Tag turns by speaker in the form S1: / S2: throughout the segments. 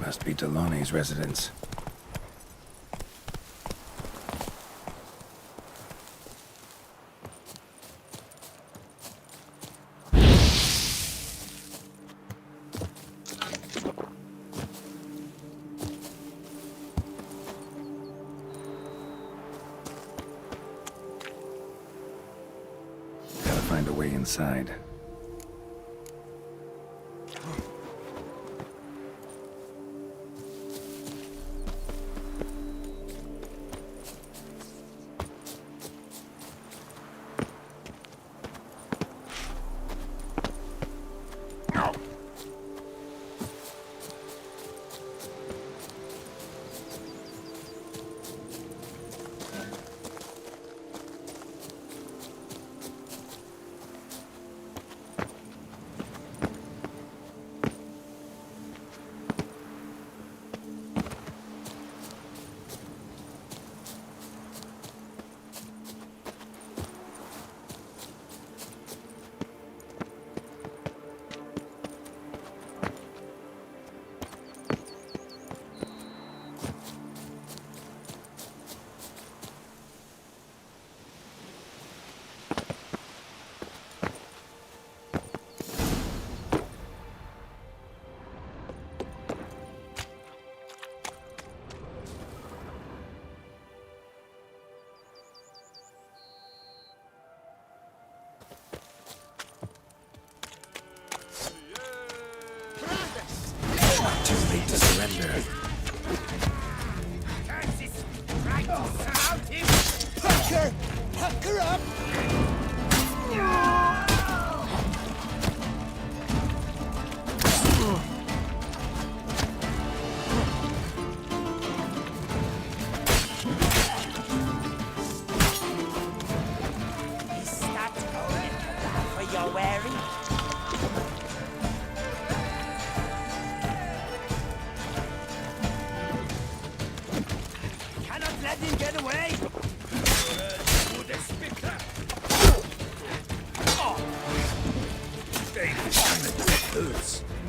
S1: Must be Delaunay's residence. Gotta find a way inside. Too late to surrender.
S2: Pucker up!
S3: Is that all for your wearing? Cannot let him get away!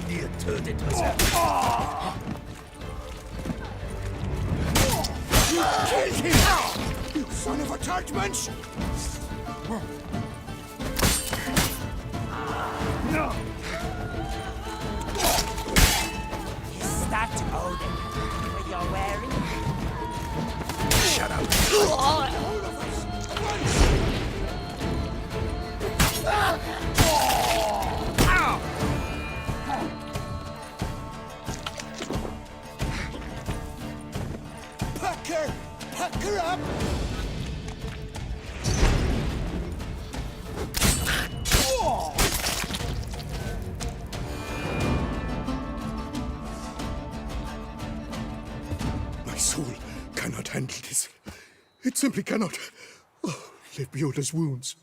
S2: Ihr tötet uns. You killed him! You son of a churchman's! No!
S3: Is that all for your wearing?
S1: Shut up.
S2: Pucker up! My soul cannot handle this. It simply cannot. Oh, Lebioda's wounds.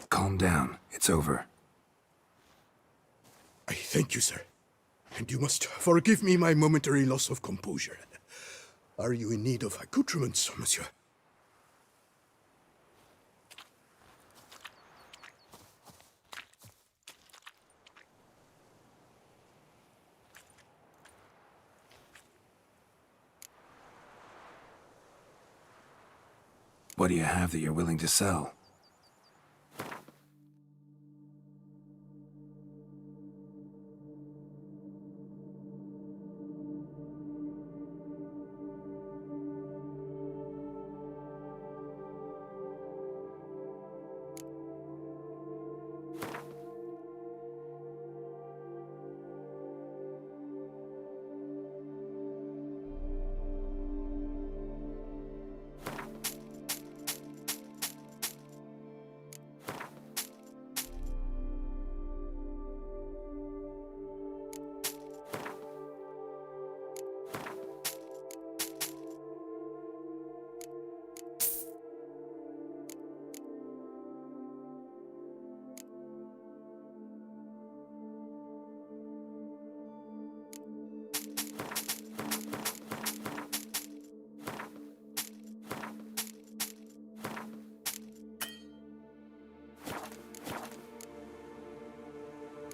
S1: Calm down. It's over.
S2: I thank you, sir. And you must forgive me my momentary loss of composure. Are you in need of accoutrements, monsieur?
S1: What do you have that you're willing to sell?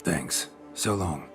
S1: Thanks. So long.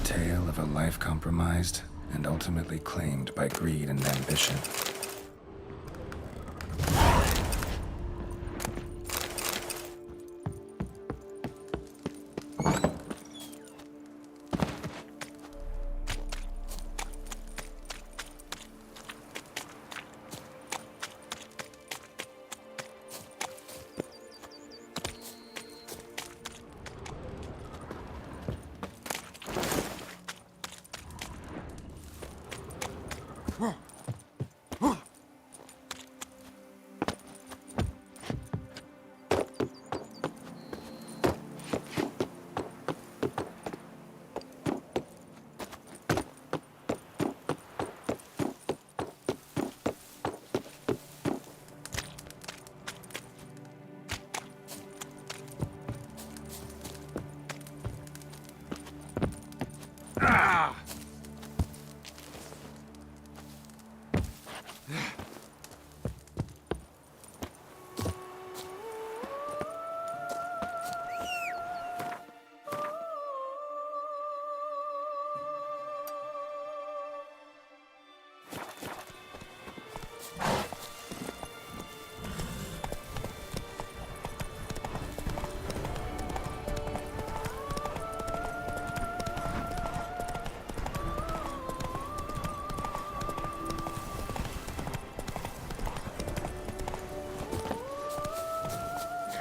S1: tale of a life compromised and ultimately claimed by greed and ambition.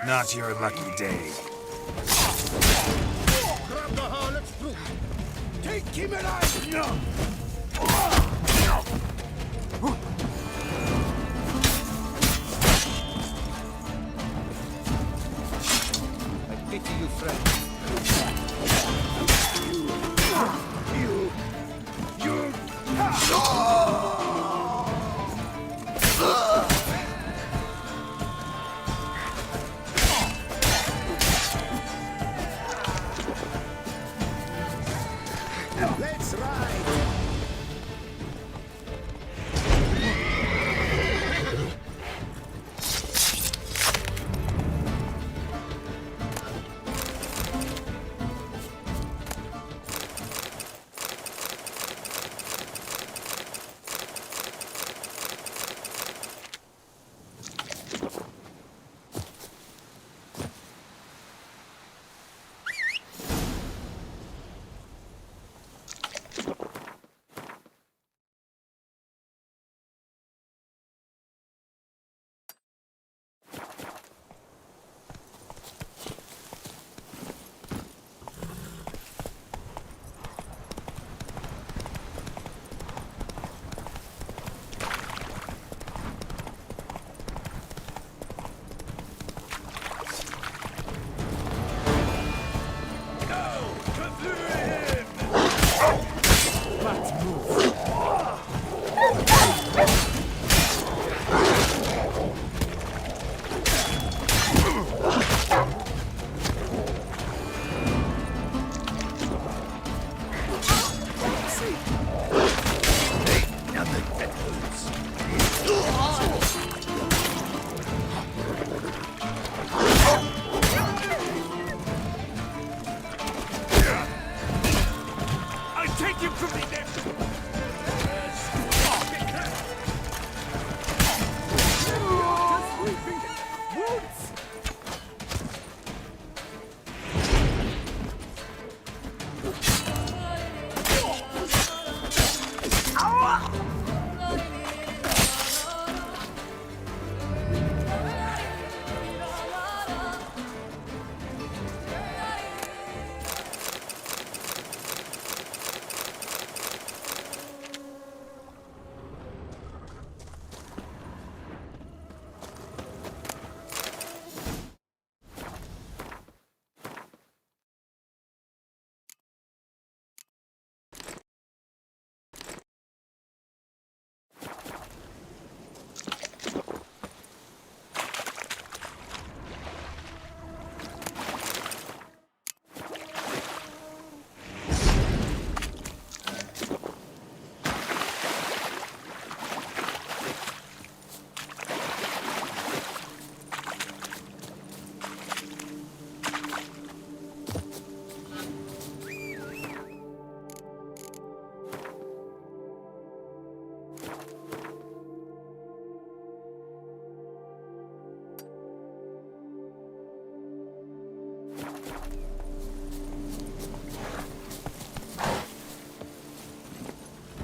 S4: Not your lucky day.
S2: Grab the harlot's throat! Take him alive! No! I pity you, friend. Let's ride!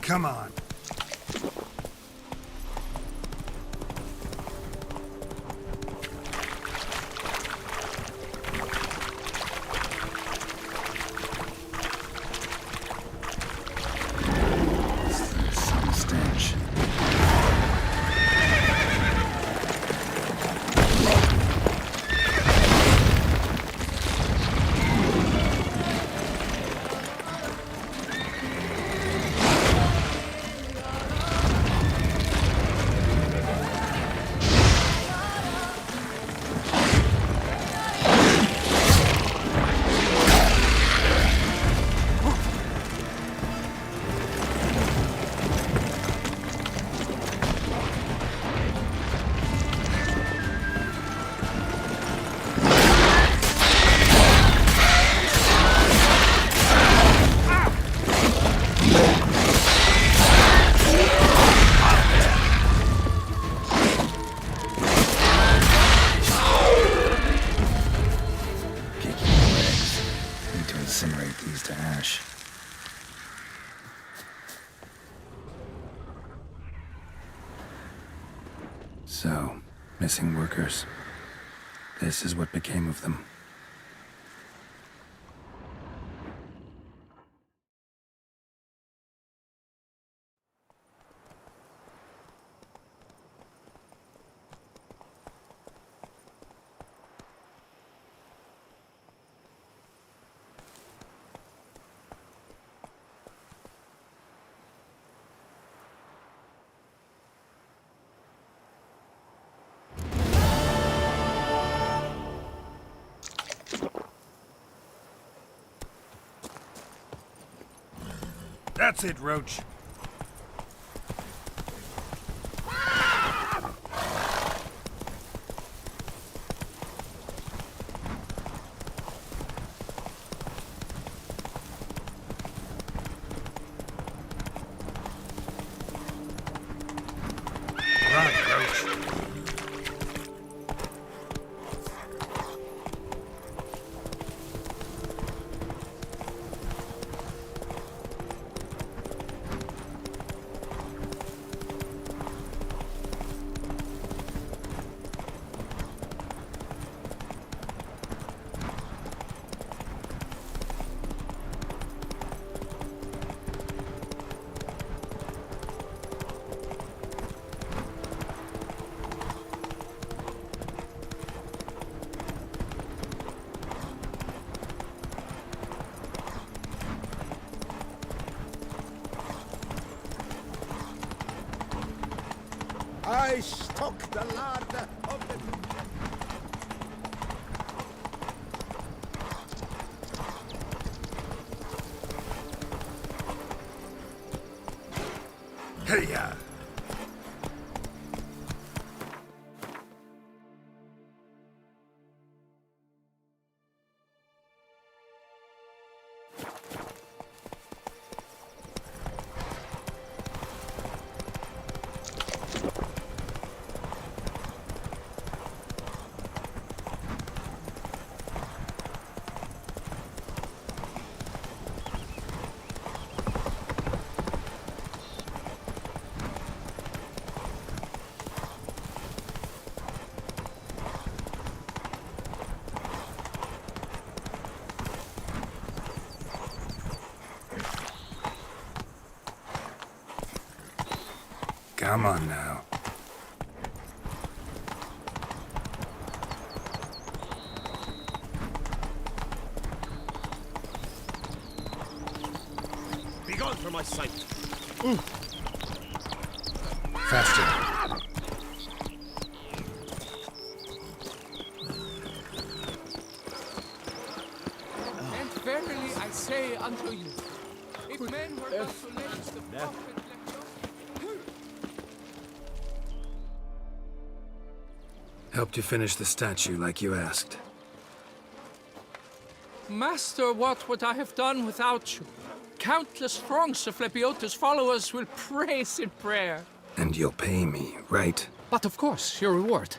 S4: Come on.
S1: Some stench. Incinerate these to ash. So, missing workers. This is what became of them.
S4: That's it, Roach. Run, Roach.
S2: I stock the larder of the...
S4: Hey-ya!
S1: Come on now.
S2: Be gone from my sight.
S1: Faster.
S5: And verily I say unto you, if men were not to lynch the prophet
S1: Helped you finish the statue like you asked.
S5: Master, what would I have done without you? Countless throngs of LEBIODAS followers will praise in prayer.
S1: And you'll pay me, right?
S5: But of course, your reward.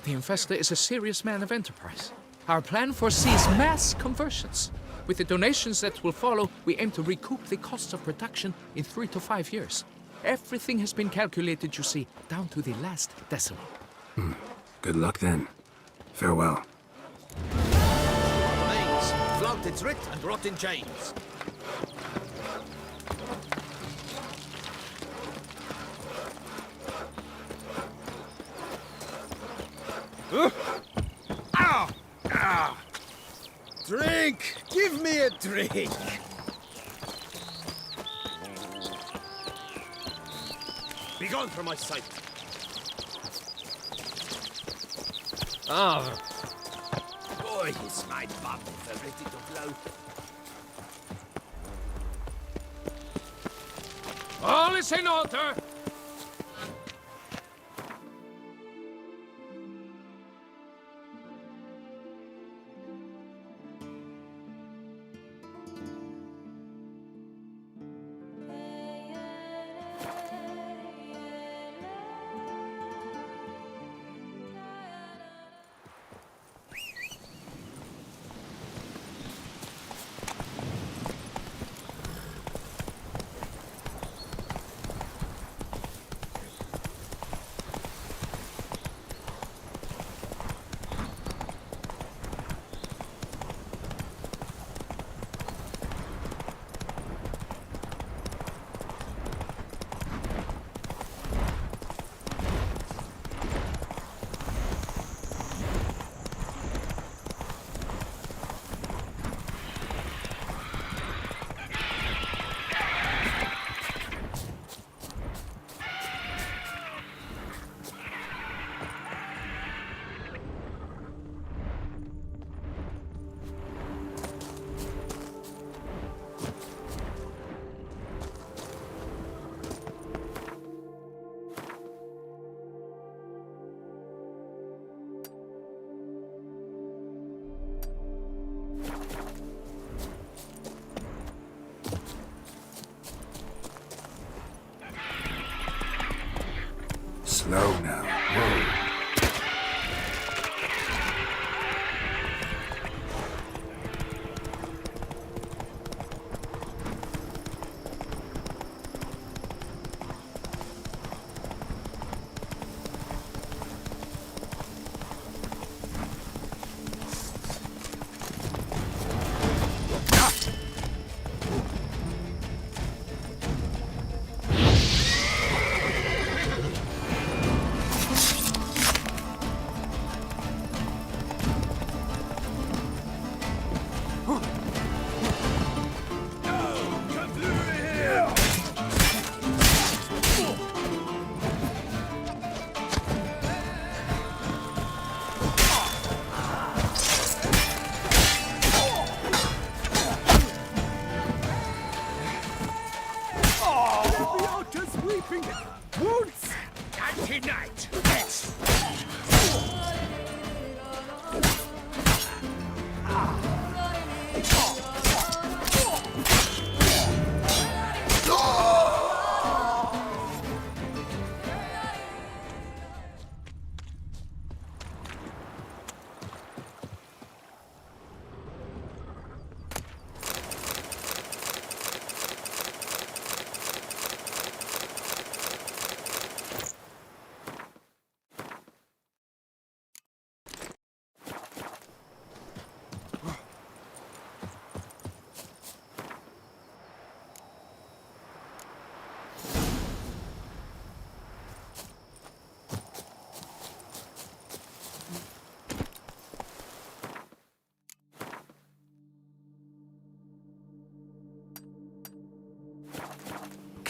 S5: The investor is a serious man of enterprise. Our plan foresees mass conversions. With the donations that will follow, we aim to recoup the costs of production in 3 to 5 years. Everything has been calculated, you see, down to the last decimal.
S1: Good luck then. Farewell.
S6: Mains, flogged its writ and brought in chains.
S4: Ow! Ow!
S6: Drink! Give me a drink! Begone from my sight!
S3: Oh. Boy, is my bubbles are ready to blow.
S5: All is in order!
S1: Slow now. Whoa.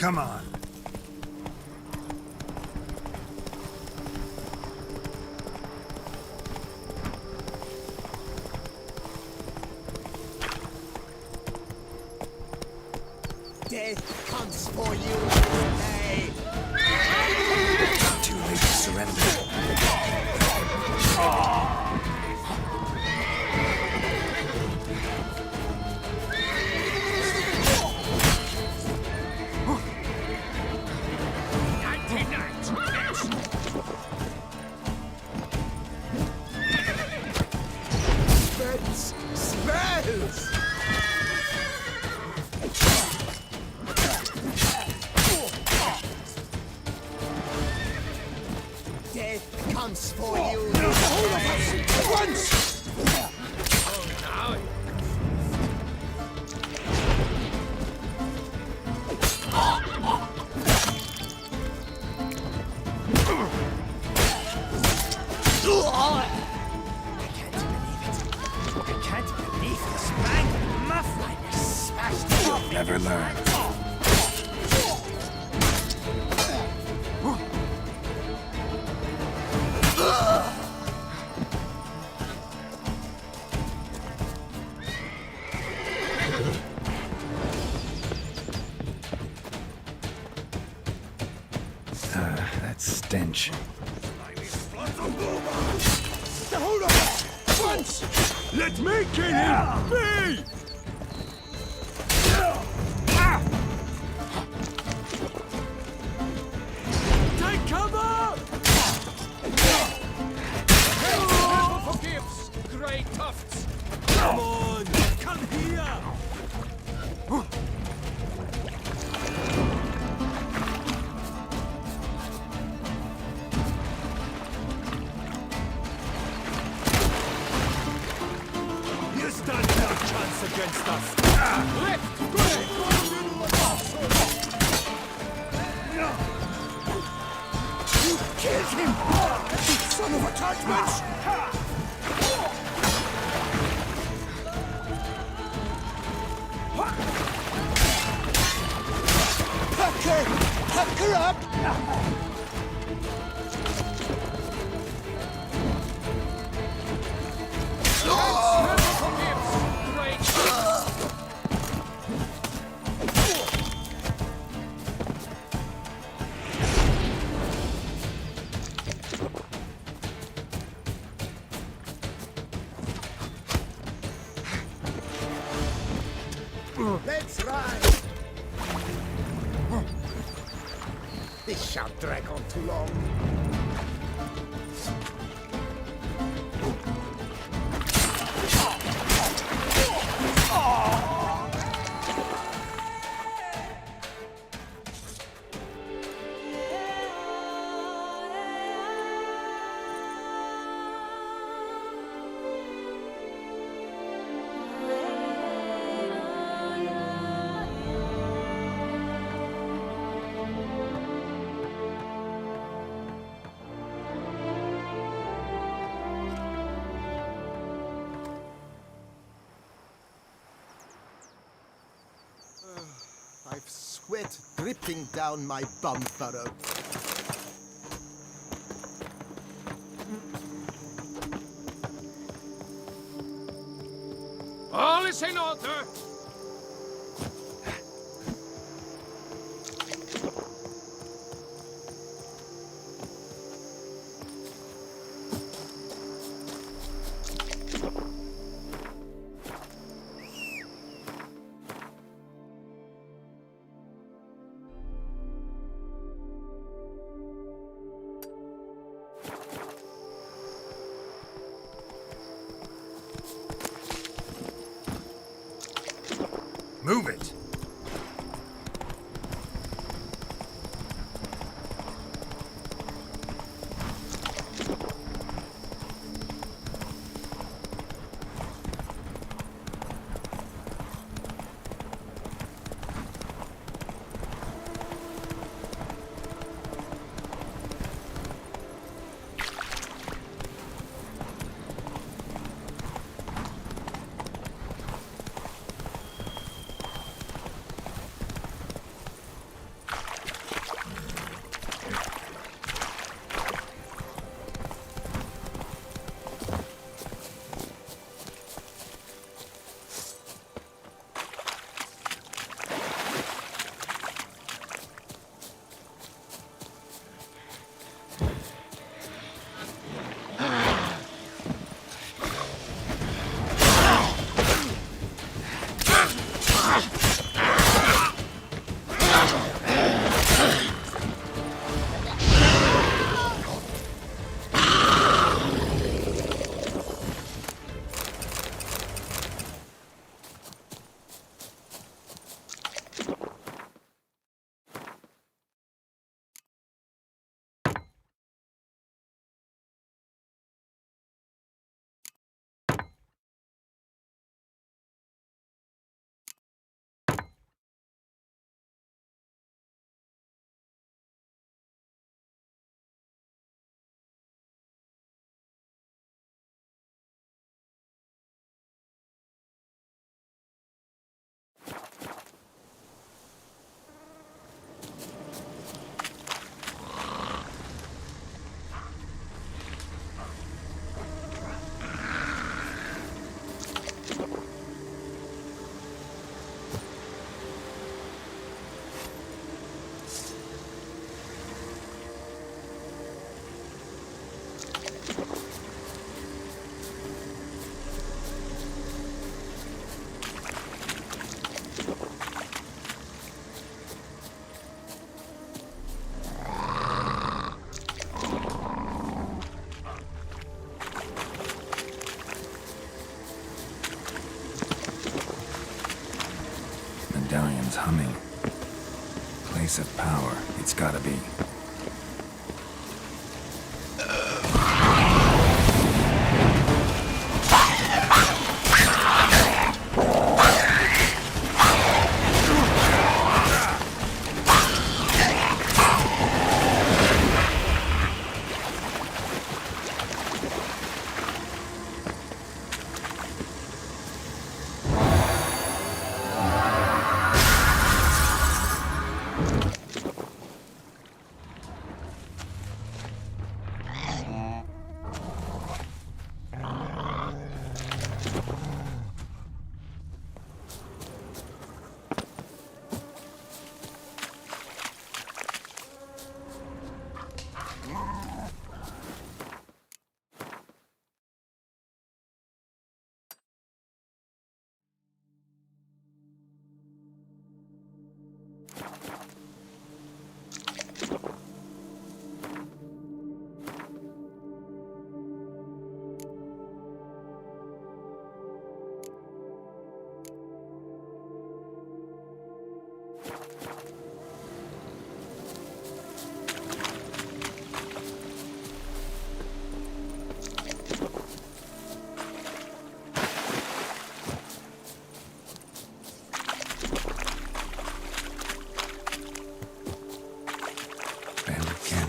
S4: Come on.
S3: Death comes for you today.
S1: Too late to surrender. never learn. That stench.
S6: Hold on! Once! Let me kill him! Me! Take cover!
S5: Never forgives, grey tufts.
S6: Come on! Come here! You stand no chance against us!
S5: Left, grey.
S2: You killed him! You son of a judgment! Pack her up!
S5: Never forgives, grey tufts.
S6: Let's ride! This shan't drag on too long. I've sweat dripping down my bum furrow.
S5: All is in order.
S4: Move it.
S1: medallion's humming. Place of power, it's gotta be.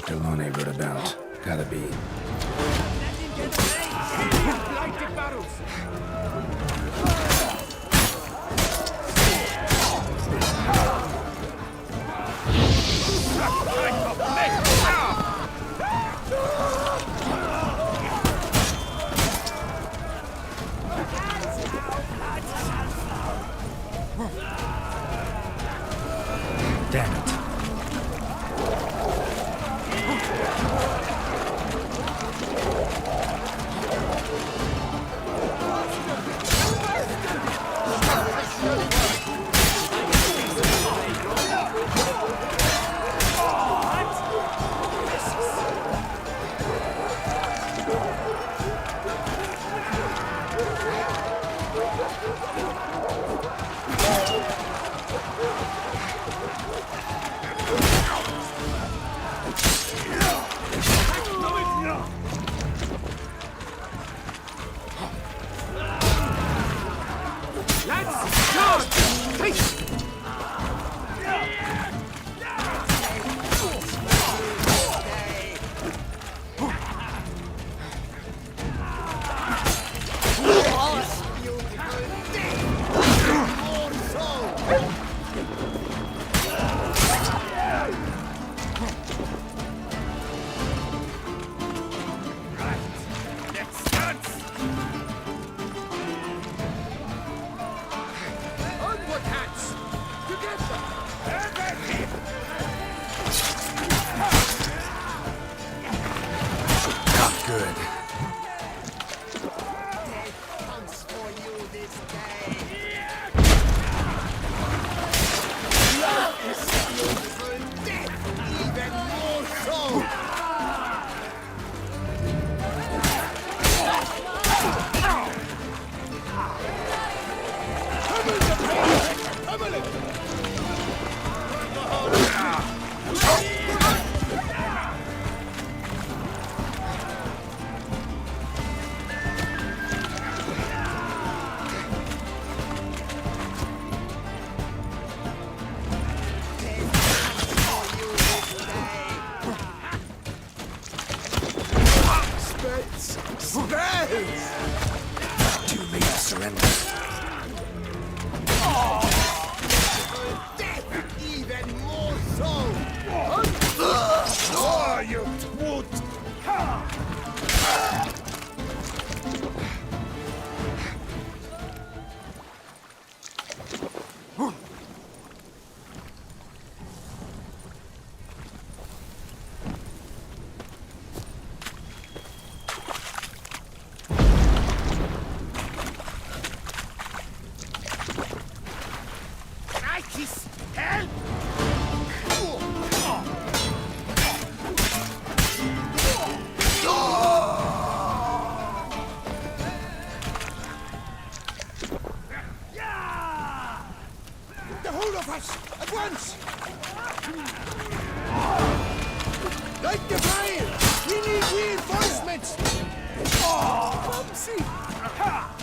S1: Felone wrote about. Gotta be. Damn it.
S6: ARTHACH! At once! Light the fire! We need reinforcements! Oh, Bubsy! Ha!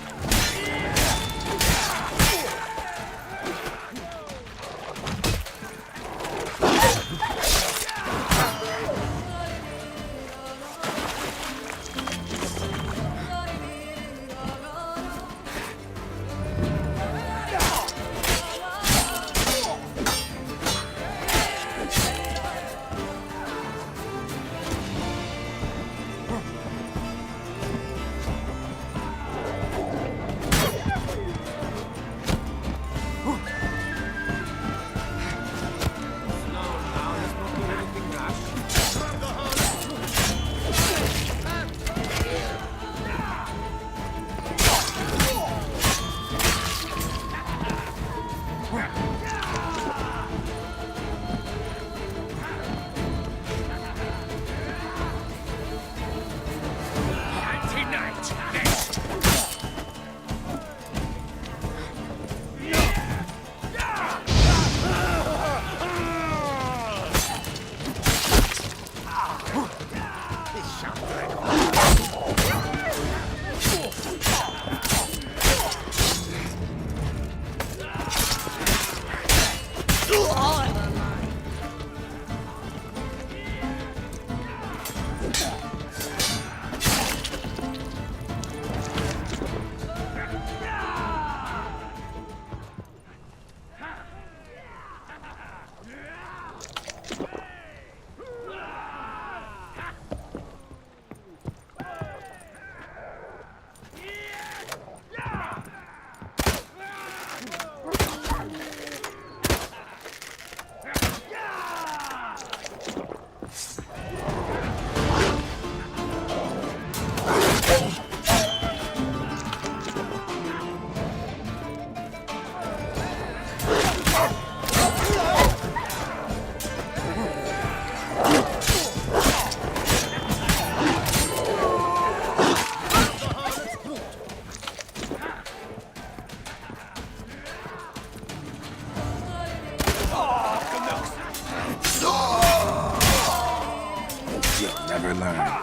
S1: You'll never learn.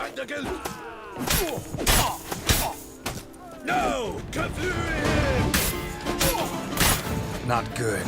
S6: Weitergilt! No! Kathleen!
S4: Not good.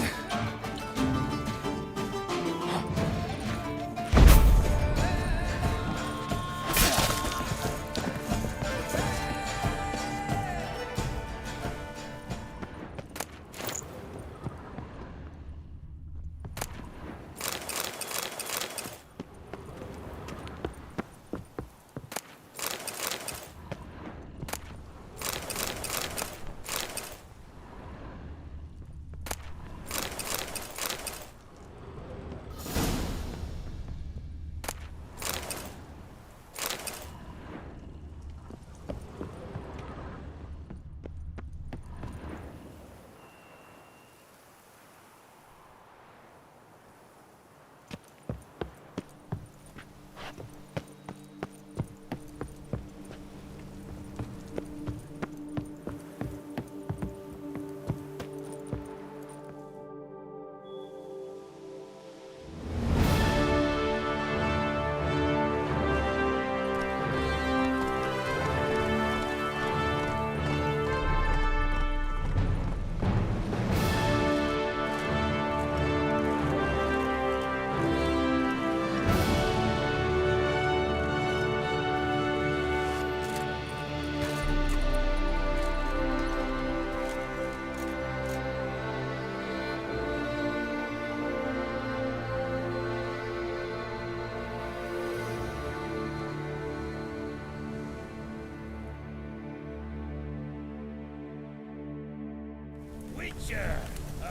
S6: Witcher!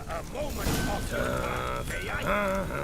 S6: A moment of your may I?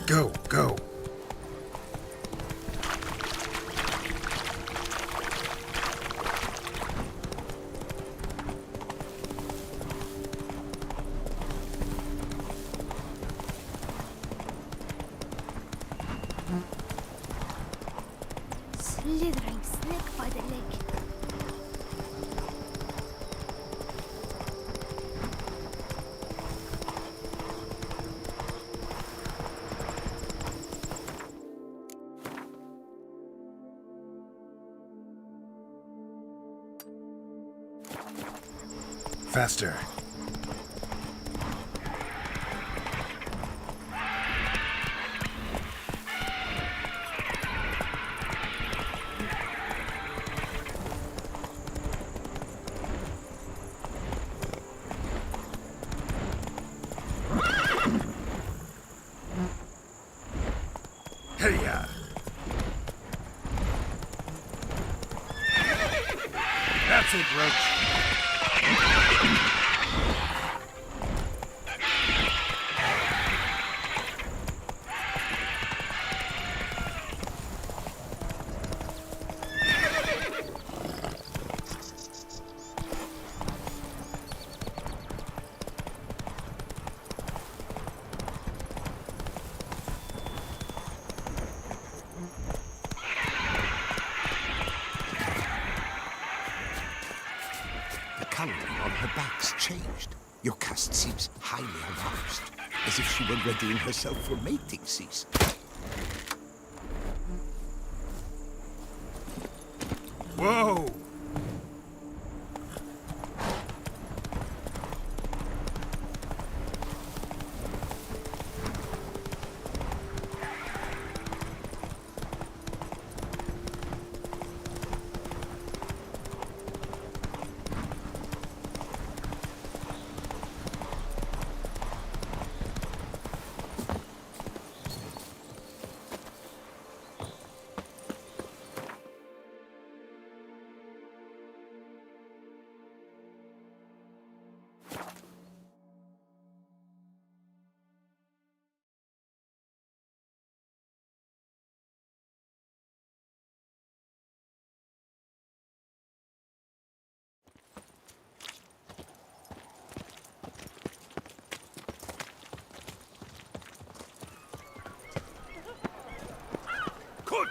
S4: Go, go.
S7: Slithering snake by the leg.
S4: Faster. Hey-ya. That's it, Roach.
S2: The coloring on her back's changed. Your cast seems highly aroused, as if she were readying herself for mating season.
S4: Whoa!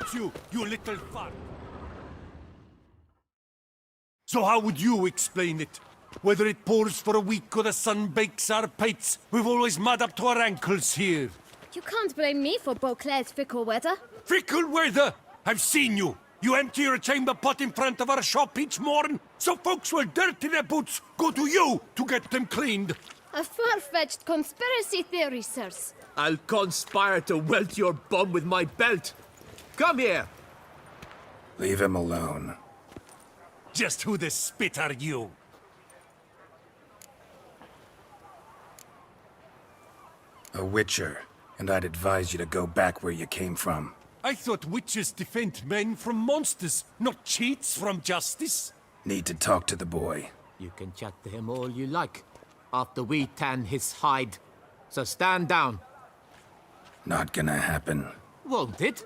S6: hurt you, you little fuck. So how would you explain it? Whether it pours for a week or the sun bakes our pates, we've always mud up to our ankles here.
S7: You can't blame me for Beauclair's fickle weather.
S6: Fickle weather! I've seen you! You empty your chamber pot in front of our shop each morn, so folks will dirty their boots, go to you to get them cleaned.
S7: A far-fetched conspiracy theory, sirs.
S5: I'll conspire to welt your bum with my belt. Come here.
S1: Leave him alone.
S6: Just who the spit are you?
S1: A witcher, and I'd advise you to go back where you came from.
S6: I thought witches defend men from monsters, not cheats from justice.
S1: Need to talk to the boy.
S5: You can chat to him all you like, after we tan his hide. So stand down.
S1: Not gonna happen.
S5: Won't it?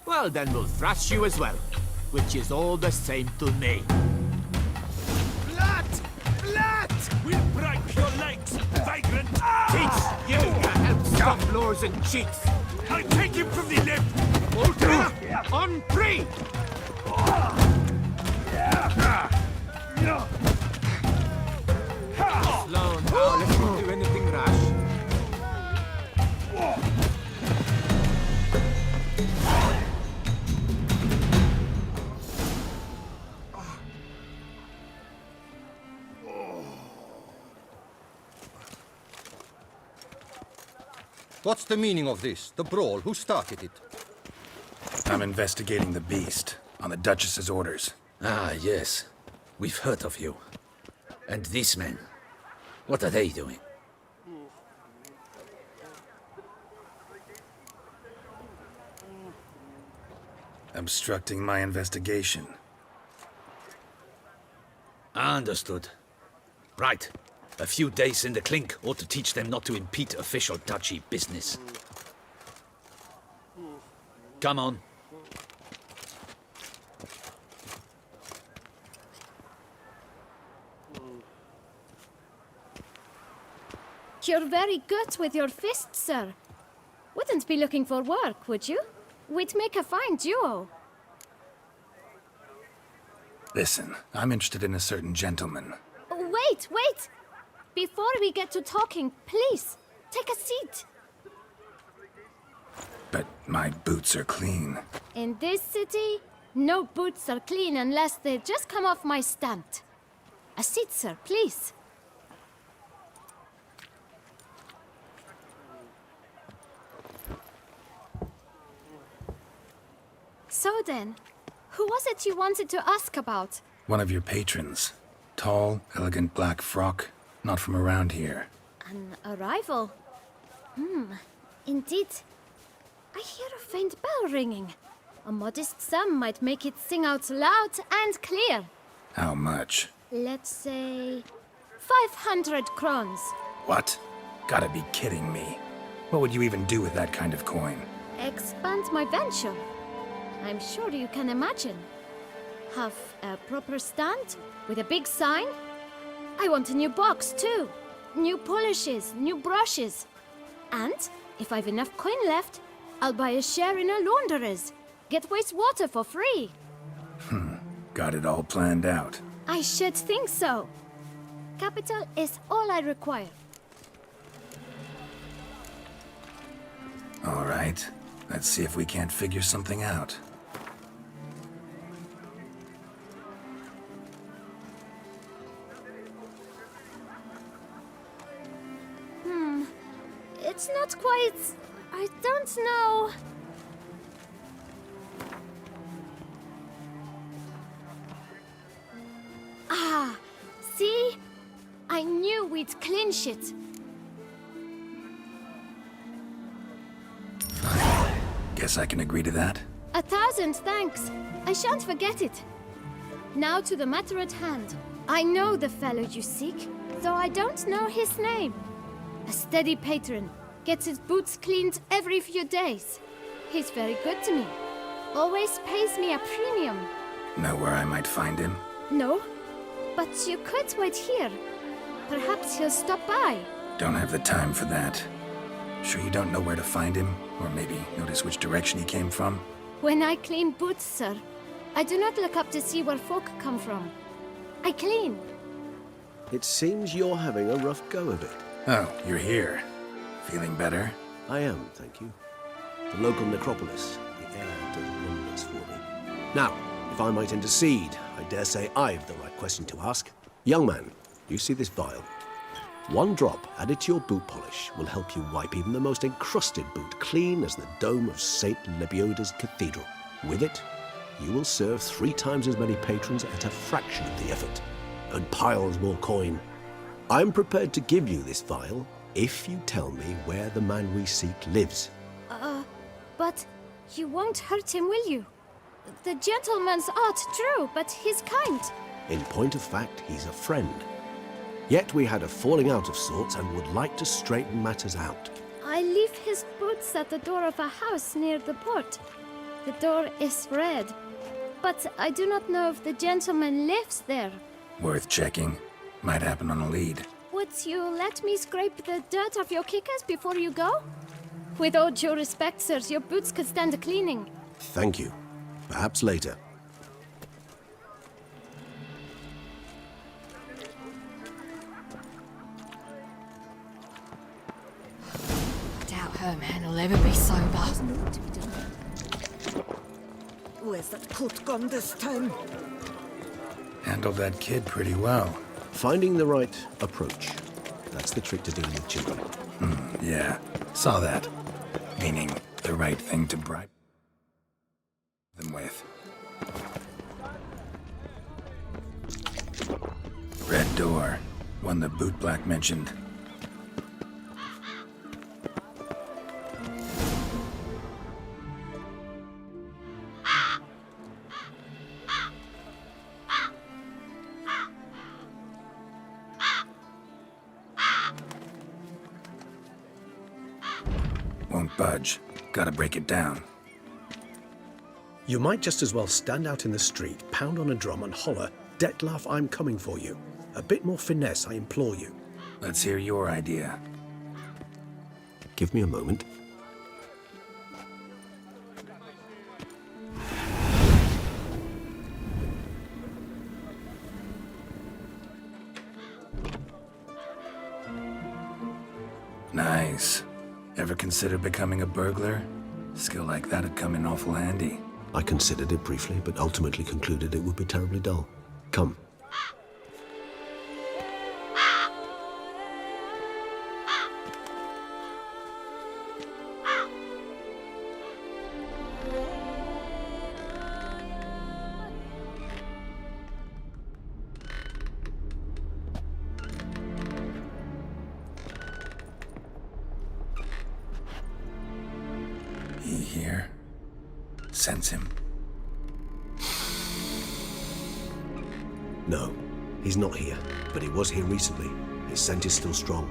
S5: Well, then we'll thrash you as well, which is all the same to me.
S6: Blood! Blood! We'll break your legs, vagrant!
S5: Teach you to help stop lures and cheats.
S6: I'll take him from the left!
S5: On three! Slow now, let's not do anything rash.
S8: What's the meaning of this? The brawl? Who started it?
S1: I'm investigating the beast, on the Duchess's orders.
S9: Ah, yes. We've heard of you. And these men, what are they doing?
S1: Obstructing my investigation.
S9: Understood. Right. A few days in the clink ought to teach them not to impede official duchy business. Come on.
S7: You're very good with your fists, sir. Wouldn't be looking for work, would you? We'd make a fine duo.
S1: Listen, I'm interested in a certain gentleman.
S7: Wait, wait! Before we get to talking, please, take a seat.
S1: But my boots are clean.
S7: In this city, no boots are clean unless they just come off my stamp. A seat, sir, please. So then, who was it you wanted to ask about?
S1: One of your patrons. Tall, elegant black frock. Not from around here.
S7: An arrival? Indeed. I hear a faint bell ringing. A modest sum might make it sing out loud and clear.
S1: How much?
S7: Let's say 500 crowns.
S1: What? Gotta be kidding me. What would you even do with that kind of coin?
S7: Expand my venture. I'm sure you can imagine. Have a proper stand with a big sign. I want a new box too. New polishes, new brushes. And if I've enough coin left, I'll buy a share in a launderer's. Get wastewater for free.
S1: Got it all planned out.
S7: I should think so. Capital is all I require.
S1: All right. Let's see if we can't figure something out.
S7: It's not quite... I don't know... Ah, see? I knew we'd clinch it.
S1: Guess I can agree to that.
S7: 1,000 thanks. I shan't forget it. Now to the matter at hand. I know the fellow you seek, though I don't know his name. A steady patron. Gets his boots cleaned every few days. He's very good to me. Always pays me a premium.
S1: Know where I might find him?
S7: No, but you could wait here. Perhaps he'll stop by.
S1: Don't have the time for that. Sure you don't know where to find him? Or maybe notice which direction he came from?
S7: When I clean boots, sir, I do not look up to see where folk come from. I clean.
S10: It seems you're having a rough go of it.
S1: Oh, you're here. Feeling better?
S10: I am, thank you. The local necropolis, the air does wonders for me. Now, if I might intercede, I dare say I've the right question to ask. Young man, you see this vial? One drop added to your boot polish will help you wipe even the most encrusted boot clean as the dome of St. Lebioda's Cathedral. With it, you will serve 3 times as many patrons at a fraction of the effort, and piles more coin. I'm prepared to give you this vial if you tell me where the man we seek lives.
S7: But you won't hurt him, will you? The gentleman's art, true, but he's kind.
S10: In point of fact, he's a friend. Yet we had a falling out of sorts and would like to straighten matters out.
S7: I leave his boots at the door of a house near the port. The door is red, but I do not know if the gentleman lives there.
S1: Worth checking. Might happen on a lead.
S7: Would you let me scrape the dirt off your kickers before you go? With all due respect, sirs, your boots could stand a cleaning.
S10: Thank you. Perhaps later.
S11: Doubt her man will ever be sober.
S3: Where's that coot gone this time?
S1: Handled that kid pretty well.
S10: Finding the right approach. That's the trick to dealing with children.
S1: Yeah, saw that. Meaning the right thing to bribe them with. Red door. One the boot black mentioned. Won't budge. Gotta break it down.
S12: You might just as well stand out in the street, pound on a drum and holler, "Detlef, I'm coming for you." A bit more finesse, I implore you.
S1: Let's hear your idea.
S10: Give me a moment.
S1: Nice. Ever consider becoming a burglar? Skill like that'd come in awful handy.
S10: I considered it briefly, but ultimately concluded it would be terribly dull. Come.
S1: He here? Sense him.
S10: No, he's not here, but he was here recently. His scent is still strong.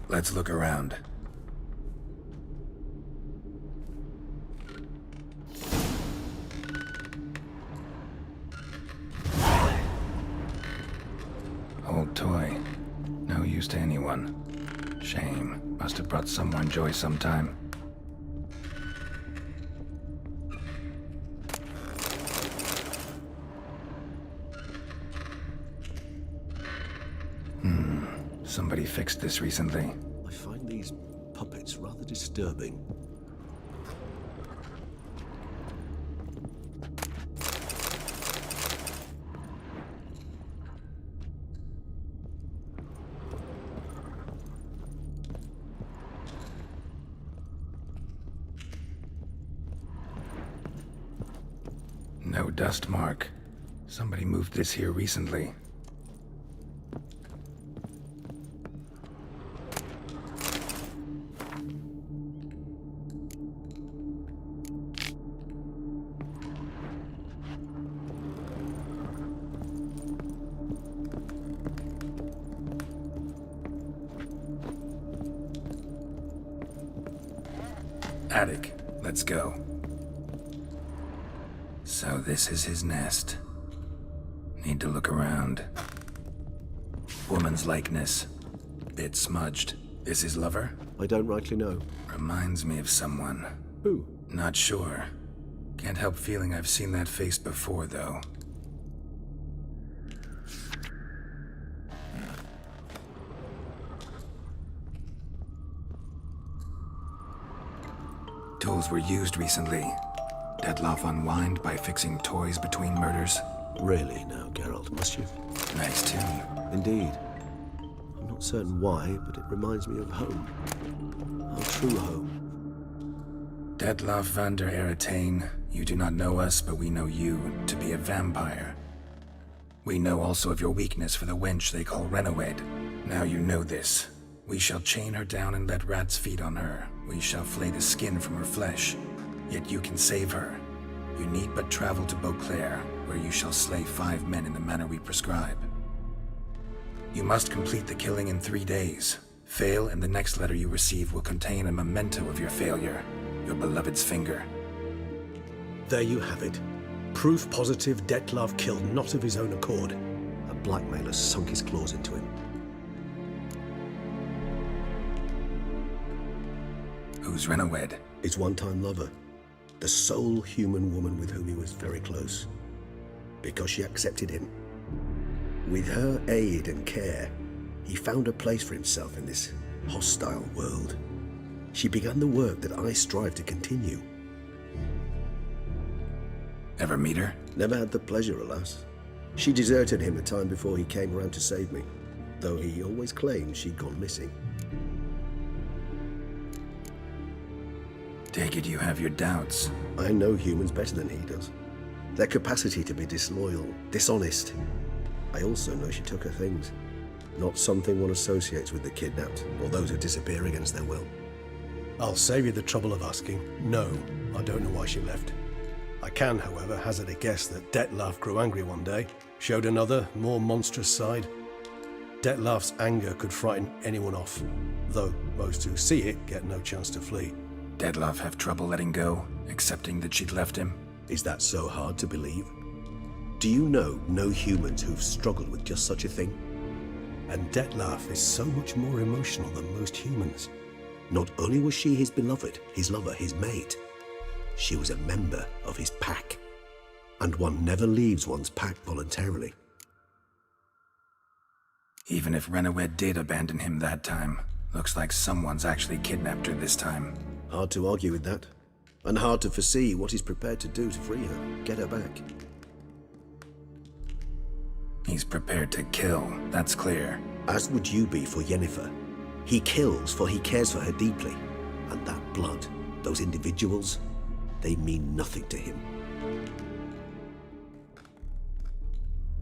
S1: Let's look around. Old toy. No use to anyone. Shame. Must have brought someone joy sometime. Somebody fixed this recently.
S10: I find these puppets rather disturbing.
S1: No dust mark. Somebody moved this here recently. Attic. Let's go. So this is his nest. Need to look around. Woman's likeness. Bit smudged. This his lover?
S10: I don't rightly know.
S1: Reminds me of someone.
S10: Who?
S1: Not sure. Can't help feeling I've seen that face before, though. Tools were used recently. Detloff unwind by fixing toys between murders.
S10: Really now, Geralt, must you?
S1: Nice tune.
S10: Indeed. I'm not certain why, but it reminds me of home. Our true home.
S1: Detloff van der Eretain, you do not know us, but we know you to be a vampire. We know also of your weakness for the wench they call Renowed. Now you know this. We shall chain her down and let rats feed on her. We shall flay the skin from her flesh. Yet you can save her. You need but travel to Beauclair, where you shall slay 5 men in the manner we prescribe. You must complete the killing in 3 days. Fail, and the next letter you receive will contain a memento of your failure. Your beloved's finger.
S12: There you have it. Proof positive Detlav killed not of his own accord.
S10: A blackmailer sunk his claws into him.
S1: Who's Renowed?
S10: His one-time lover. The sole human woman with whom he was very close. Because she accepted him. With her aid and care, he found a place for himself in this hostile world. She began the work that I strive to continue.
S1: Ever meet her?
S10: Never had the pleasure, alas. She deserted him a time before he came around to save me, though he always claimed she'd gone missing.
S1: Take it you have your doubts.
S10: I know humans better than he does. Their capacity to be disloyal, dishonest. I also know she took her things. Not something one associates with the kidnapped, or those who disappear against their will.
S12: I'll save you the trouble of asking. No, I don't know why she left. I can, however, hazard a guess that Detlav grew angry one day, showed another, more monstrous side. Detlav's anger could frighten anyone off, though most who see it get no chance to flee.
S1: Detlav have trouble letting go, accepting that she'd left him?
S10: Is that so hard to believe? Do you know no humans who've struggled with just such a thing?
S12: And Detlav is so much more emotional than most humans.
S10: Not only was she his beloved, his lover, his mate, she was a member of his pack. And one never leaves one's pack voluntarily.
S1: Even if Renowed did abandon him that time, looks like someone's actually kidnapped her this time.
S10: Hard to argue with that. And hard to foresee what he's prepared to do to free her, get her back.
S1: He's prepared to kill, that's clear.
S10: As would you be for Yennefer. He kills for he cares for her deeply. And that blood, those individuals, they mean nothing to him.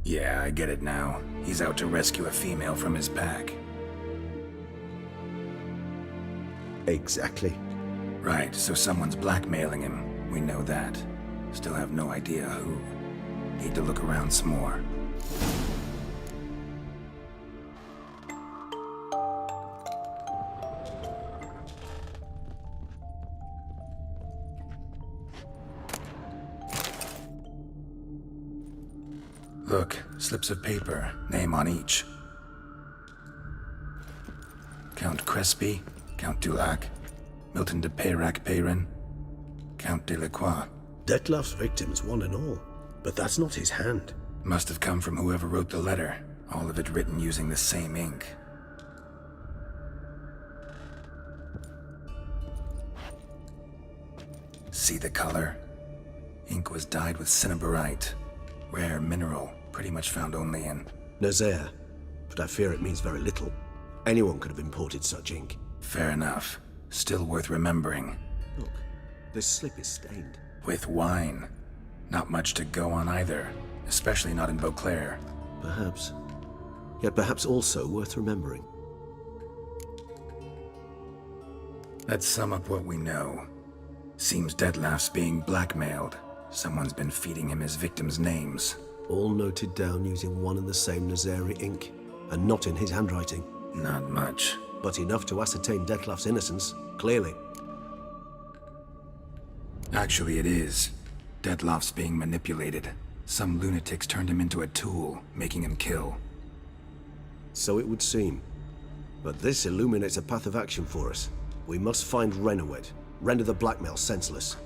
S1: Yeah, I get it now. He's out to rescue a female from his pack.
S10: Exactly.
S1: Right, so someone's blackmailing him. We know that. Still have no idea who. Need to look around some more. Look, slips of paper, name on each. Count Crespi, Count Dulac, Milton de Peyrac-Peyrin, Count Delacroix.
S10: Detlav's victims, one and all. But that's not his hand.
S1: Must have come from whoever wrote the letter, all of it written using the same ink. See the color? Ink was dyed with cinnabarite. Rare mineral, pretty much found only in
S10: Nazaire, but I fear it means very little. Anyone could have imported such ink.
S1: Fair enough. Still worth remembering.
S10: Look, this slip is stained.
S1: With wine. Not much to go on either, especially not in Beauclair.
S10: Perhaps. Yet perhaps also worth remembering.
S1: Let's sum up what we know. Seems Detlav's being blackmailed. Someone's been feeding him his victims' names.
S10: All noted down using one and the same Nazaire ink, and not in his handwriting.
S1: Not much.
S10: But enough to ascertain Detlav's innocence, clearly.
S1: Actually, it is. Detlav's being manipulated. Some lunatics turned him into a tool, making him kill.
S10: So it would seem. But this illuminates a path of action for us. We must find Renowed, render the blackmail senseless.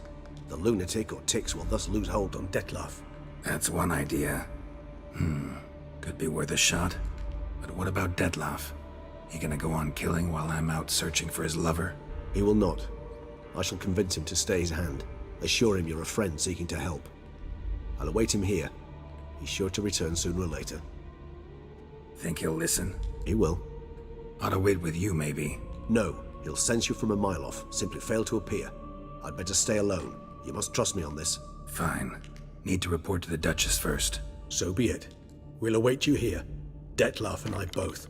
S10: The lunatic or ticks will thus lose hold on Detlef.
S1: That's one idea. Could be worth a shot. But what about Detlef? He gonna go on killing while I'm out searching for his lover?
S10: He will not. I shall convince him to stay his hand. Assure him you're a friend seeking to help. I'll await him here. He's sure to return sooner or later.
S1: Think he'll listen?
S10: He will.
S1: Ought to wait with you, maybe.
S10: No, he'll sense you from a mile off. Simply fail to appear. I'd better stay alone. You must trust me on this.
S1: Fine. Need to report to the Duchess first.
S12: So be it. We'll await you here. Detlef and I both.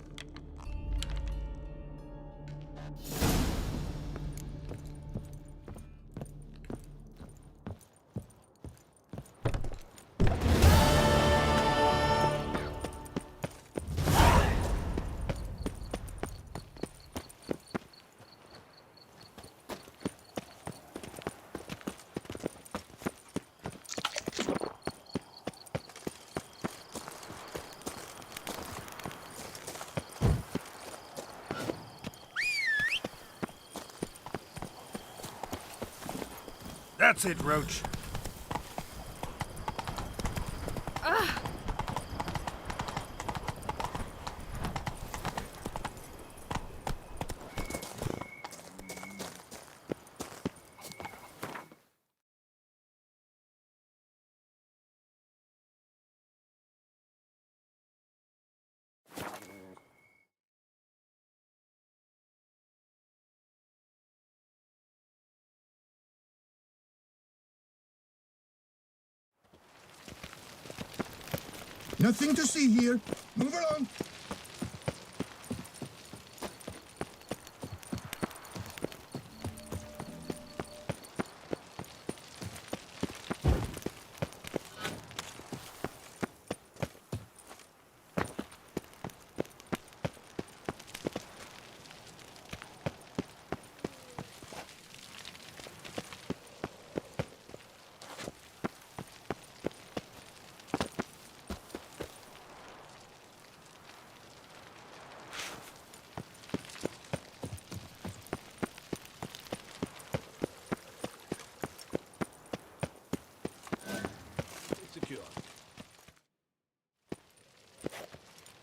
S4: That's it, Roach.
S2: Nothing to see here. Move along.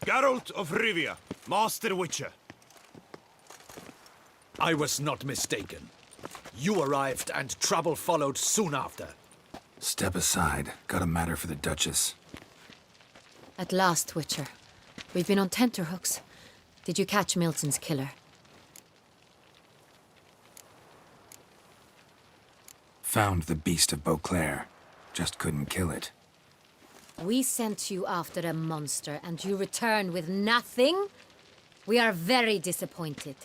S6: Geralt of Rivia, Master Witcher.
S9: I was not mistaken. You arrived and trouble followed soon after.
S1: Step aside. Got a matter for the Duchess.
S11: At last, Witcher. We've been on tenterhooks. Did you catch Milton's killer?
S1: Found the beast of Beauclair. Just couldn't kill it.
S11: We sent you after a monster, and you return with nothing? We are very disappointed.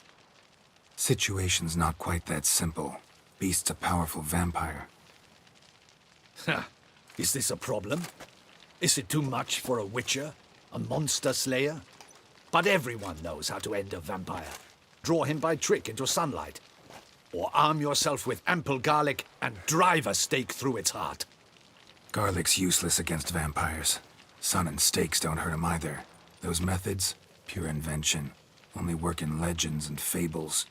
S1: Situation's not quite that simple. Beast's a powerful vampire.
S9: Is this a problem? Is it too much for a witcher? A monster slayer? But everyone knows how to end a vampire. Draw him by trick into sunlight. Or arm yourself with ample garlic and drive a stake through its heart.
S1: Garlic's useless against vampires. Sun and stakes don't hurt him either. Those methods, pure invention. Only work in legends and fables.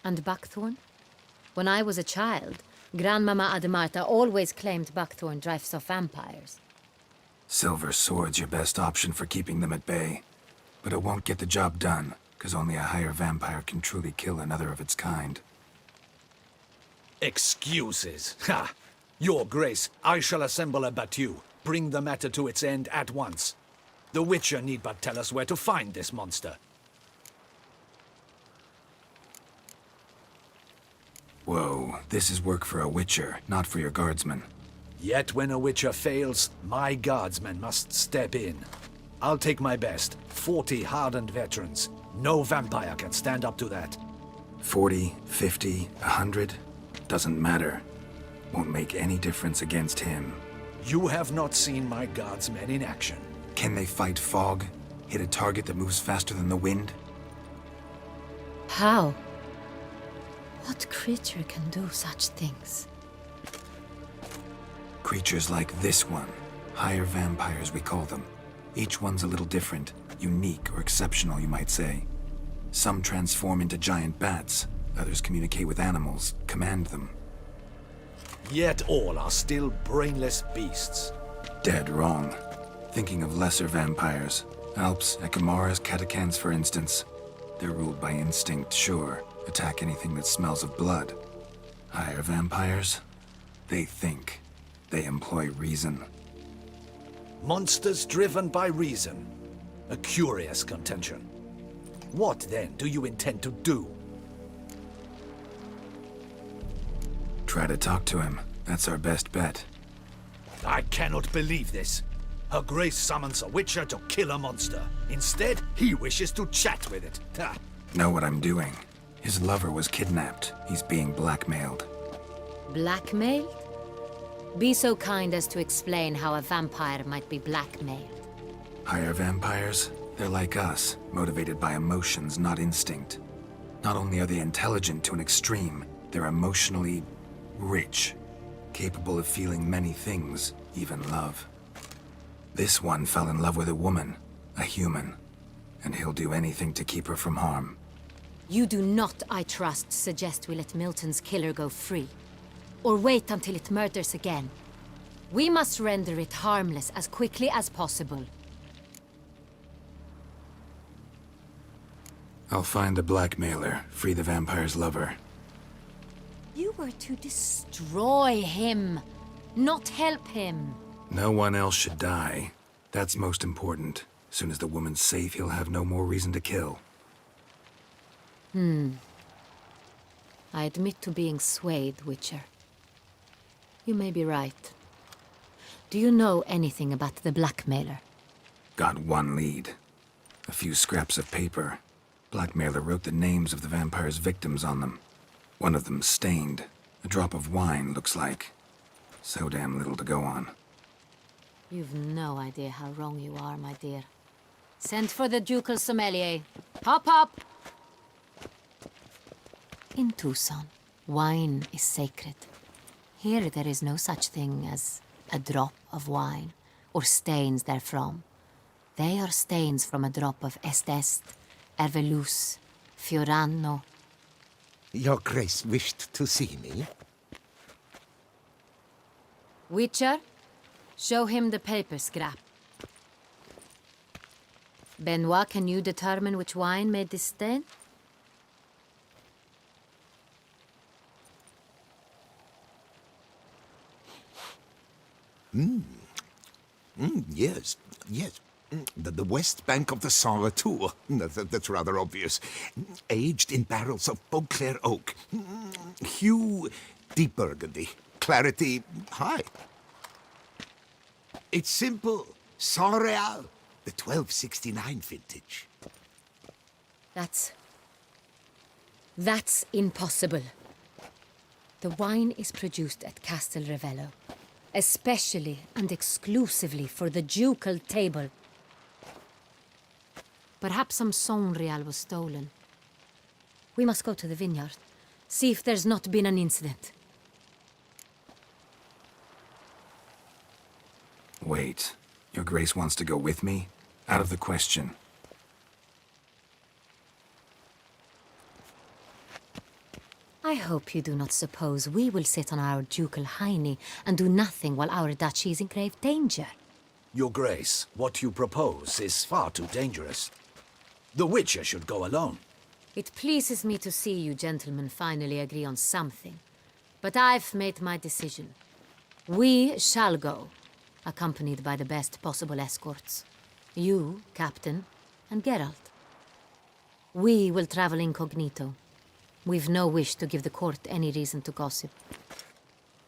S11: And buckthorn? When I was a child, Grandmama Ademarta always claimed buckthorn drives off vampires.
S1: Silver sword's your best option for keeping them at bay. But it won't get the job done, because only a higher vampire can truly kill another of its kind.
S9: Excuses. Ha! Your Grace, I shall assemble a battue. Bring the matter to its end at once. The Witcher need but tell us where to find this monster.
S1: Whoa, this is work for a Witcher, not for your guardsmen.
S9: Yet when a Witcher fails, my guardsmen must step in. I'll take my best. 40 hardened veterans. No vampire can stand up to that.
S1: 40, 50, 100? Doesn't matter. Won't make any difference against him.
S9: You have not seen my guardsmen in action.
S1: Can they fight fog? Hit a target that moves faster than the wind?
S11: How? What creature can do such things?
S1: Creatures like this one. Higher vampires, we call them. Each one's a little different. Unique or exceptional, you might say. Some transform into giant bats. Others communicate with animals, command them.
S9: Yet all are still brainless beasts.
S1: Dead wrong. Thinking of lesser vampires. Alps, Ekamaras, Catacans, for instance. They're ruled by instinct, sure. Attack anything that smells of blood. Higher vampires? They think. They employ reason.
S9: Monsters driven by reason. A curious contention. What, then, do you intend to do?
S1: Try to talk to him. That's our best bet.
S9: I cannot believe this. Her Grace summons a witcher to kill a monster. Instead, he wishes to chat with it. Ha.
S1: Know what I'm doing. His lover was kidnapped. He's being blackmailed.
S11: Blackmailed? Be so kind as to explain how a vampire might be blackmailed.
S1: Higher vampires? They're like us, motivated by emotions, not instinct. Not only are they intelligent to an extreme, they're emotionally rich, capable of feeling many things, even love. This one fell in love with a woman, a human, and he'll do anything to keep her from harm.
S11: You do not, I trust, suggest we let Milton's killer go free, or wait until it murders again. We must render it harmless as quickly as possible.
S1: I'll find the blackmailer, free the vampire's lover.
S11: You were to destroy him, not help him.
S1: No one else should die. That's most important. As soon as the woman's safe, he'll have no more reason to kill.
S11: I admit to being swayed, Witcher. You may be right. Do you know anything about the blackmailer?
S1: Got one lead. A few scraps of paper. Blackmailer wrote the names of the vampire's victims on them. One of them stained. A drop of wine, looks like. So damn little to go on.
S11: You've no idea how wrong you are, my dear. Send for the ducal sommelier. Hop, hop! In Toussaint, wine is sacred. Here there is no such thing as a drop of wine, or stains therefrom. They are stains from a drop of Est, Ervelus, Fiorano.
S3: Your Grace wished to see me?
S11: Witcher, show him the paper scrap. Benoit, can you determine which wine made this stain?
S3: Yes. The west bank of the Sarre Tour. That's rather obvious. Aged in barrels of Beauclair oak. Hue, deep burgundy. Clarity, high. It's simple. Saint-Réal, the 1269 vintage.
S11: That's impossible. The wine is produced at Castel Ravello, especially and exclusively for the ducal table. Perhaps some Saint-Réal was stolen. We must go to the vineyard, see if there's not been an incident.
S1: Wait. Your Grace wants to go with me? Out of the question.
S11: I hope you do not suppose we will sit on our ducal HUNI and do nothing while our duchy is in grave danger.
S9: Your Grace, what you propose is far too dangerous. The Witcher should go alone.
S11: It pleases me to see you gentlemen finally agree on something. But I've made my decision. We shall go, accompanied by the best possible escorts. You, Captain, and Geralt. We will travel incognito. We've no wish to give the court any reason to gossip.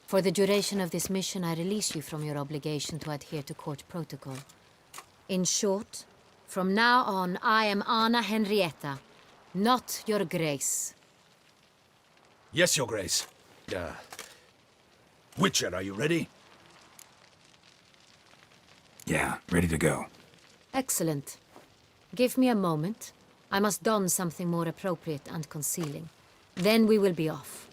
S11: For the duration of this mission, I release you from your obligation to adhere to court protocol. In short, from now on, I am Anna Henrietta, not your Grace.
S9: Yes, Your Grace. Witcher, are you ready?
S1: Yeah, ready to go.
S11: Excellent. Give me a moment. I must don something more appropriate and concealing. Then we will be off.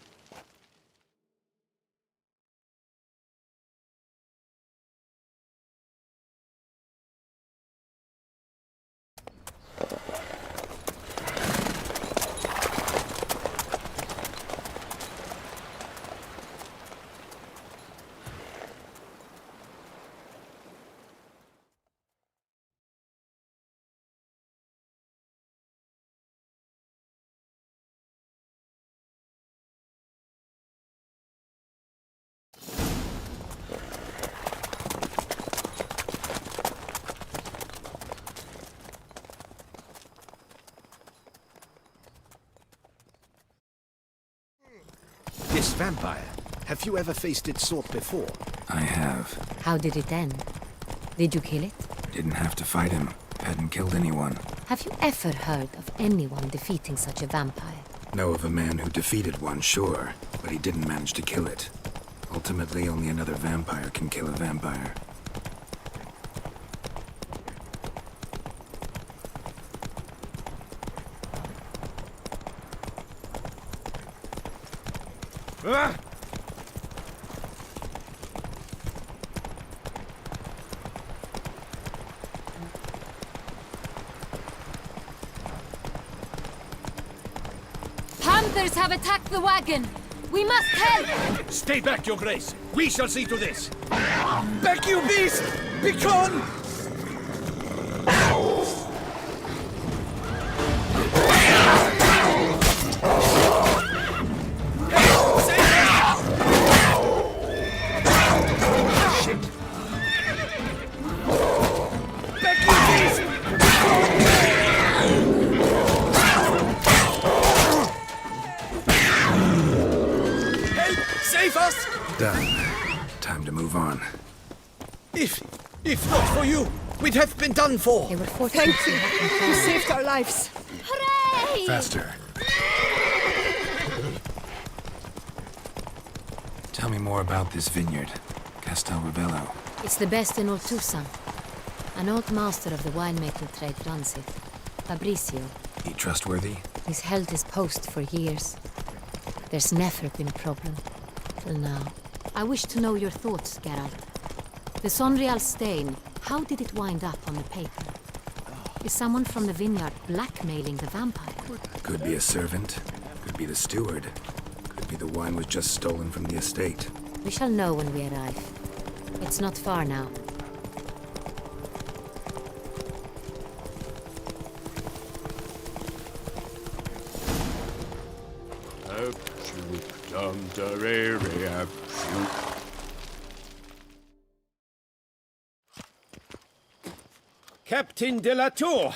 S9: This vampire, have you ever faced its sort before?
S1: I have.
S11: How did it end? Did you kill it?
S1: Didn't have to fight him. Hadn't killed anyone.
S11: Have you ever heard of anyone defeating such a vampire?
S1: Know of a man who defeated one, sure, but he didn't manage to kill it. Ultimately, only another vampire can kill a vampire.
S11: Panthers have attacked the wagon! We must help!
S9: Stay back, Your Grace. We shall see to this. Back, you beast! Begone!
S1: Done. Time to move on.
S9: If not for you, we'd have been done for.
S11: They were fortunate.
S13: Thank you. You saved our lives.
S7: Hooray!
S1: Faster. Tell me more about this vineyard, Castel Ravello.
S11: It's the best in all Toussaint. An old master of the winemaking trade runs it, Fabrizio.
S1: He trustworthy?
S11: He's held his post for years. There's never been a problem, till now. I wish to know your thoughts, Geralt. The Sonreal stain, how did it wind up on the paper? Is someone from the vineyard blackmailing the vampire?
S1: Could be a servant, could be the steward, could be the wine was just stolen from the estate.
S11: We shall know when we arrive. It's not far now.
S14: Captain de la Tour,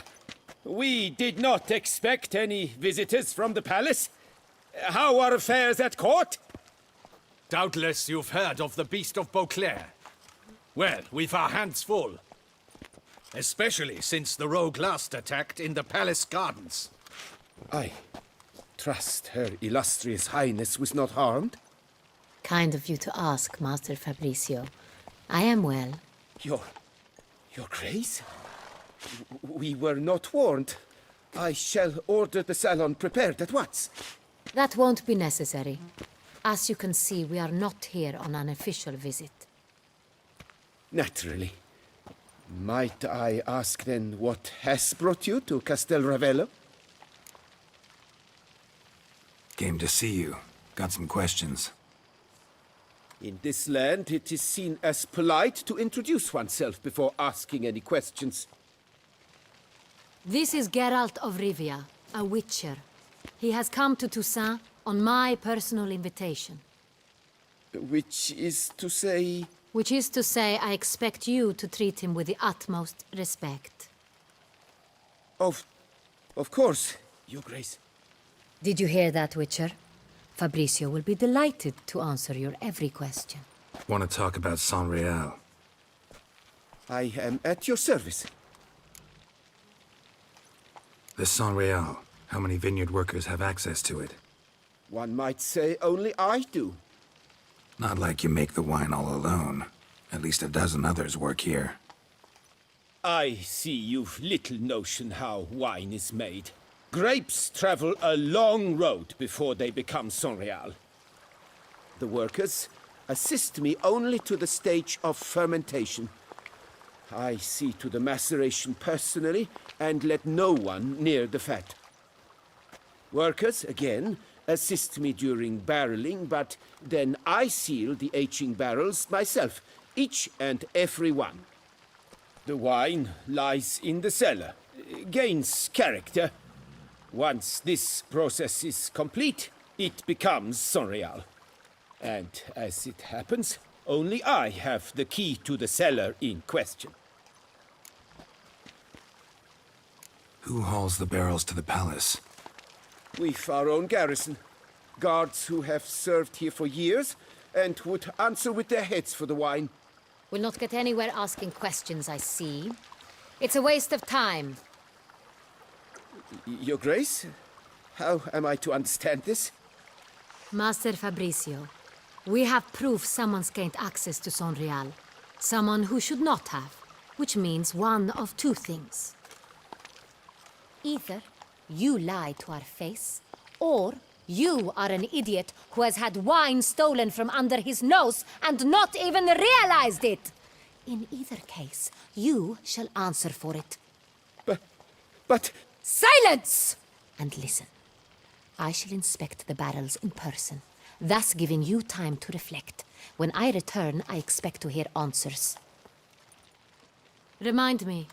S14: we did not expect any visitors from the palace. How are affairs at court?
S9: Doubtless you've heard of the Beast of Beauclair. Well, we've our hands full. Especially since the rogue last attacked in the palace gardens.
S14: I trust Her Illustrious Highness was not harmed?
S11: Kind of you to ask, Master Fabrizio. I am well.
S14: Your Grace? We were not warned. I shall order the salon prepared at once.
S11: That won't be necessary. As you can see, we are not here on an official visit.
S14: Naturally. Might I ask then what has brought you to Castel Ravello?
S1: Came to see you. Got some questions.
S14: In this land, it is seen as polite to introduce oneself before asking any questions.
S11: This is Geralt of Rivia, a witcher. He has come to Toussaint on my personal invitation.
S14: Which is to say...
S11: Which is to say, I expect you to treat him with the utmost respect.
S14: Of course, Your Grace.
S11: Did you hear that, Witcher? Fabrizio will be delighted to answer your every question.
S1: Want to talk about Sonreal?
S14: I am at your service.
S1: The Sonreal. How many vineyard workers have access to it?
S14: One might say only I do.
S1: Not like you make the wine all alone. At least a dozen others work here.
S14: I see you've little notion how wine is made. Grapes travel a long road before they become Sonreal. The workers assist me only to the stage of fermentation. I see to the maceration personally and let no one near the fat. Workers, again, assist me during barreling, but then I seal the aging barrels myself, each and every one. The wine lies in the cellar, gains character. Once this process is complete, it becomes Sonreal. And as it happens, only I have the key to the cellar in question.
S1: Who hauls the barrels to the palace?
S14: We've our own garrison. Guards who have served here for years and would answer with their heads for the wine.
S11: We'll not get anywhere asking questions, I see. It's a waste of time.
S14: Your Grace? How am I to understand this?
S11: Master Fabricio, we have proof someone's gained access to Sonreal. Someone who should not have, which means one of two things. Either you lie to our face, or you are an idiot who has had wine stolen from under his nose and not even realized it. In either case, you shall answer for it.
S14: But...
S11: Silence! And listen. I shall inspect the barrels in person, thus giving you time to reflect. When I return, I expect to hear answers. Remind me,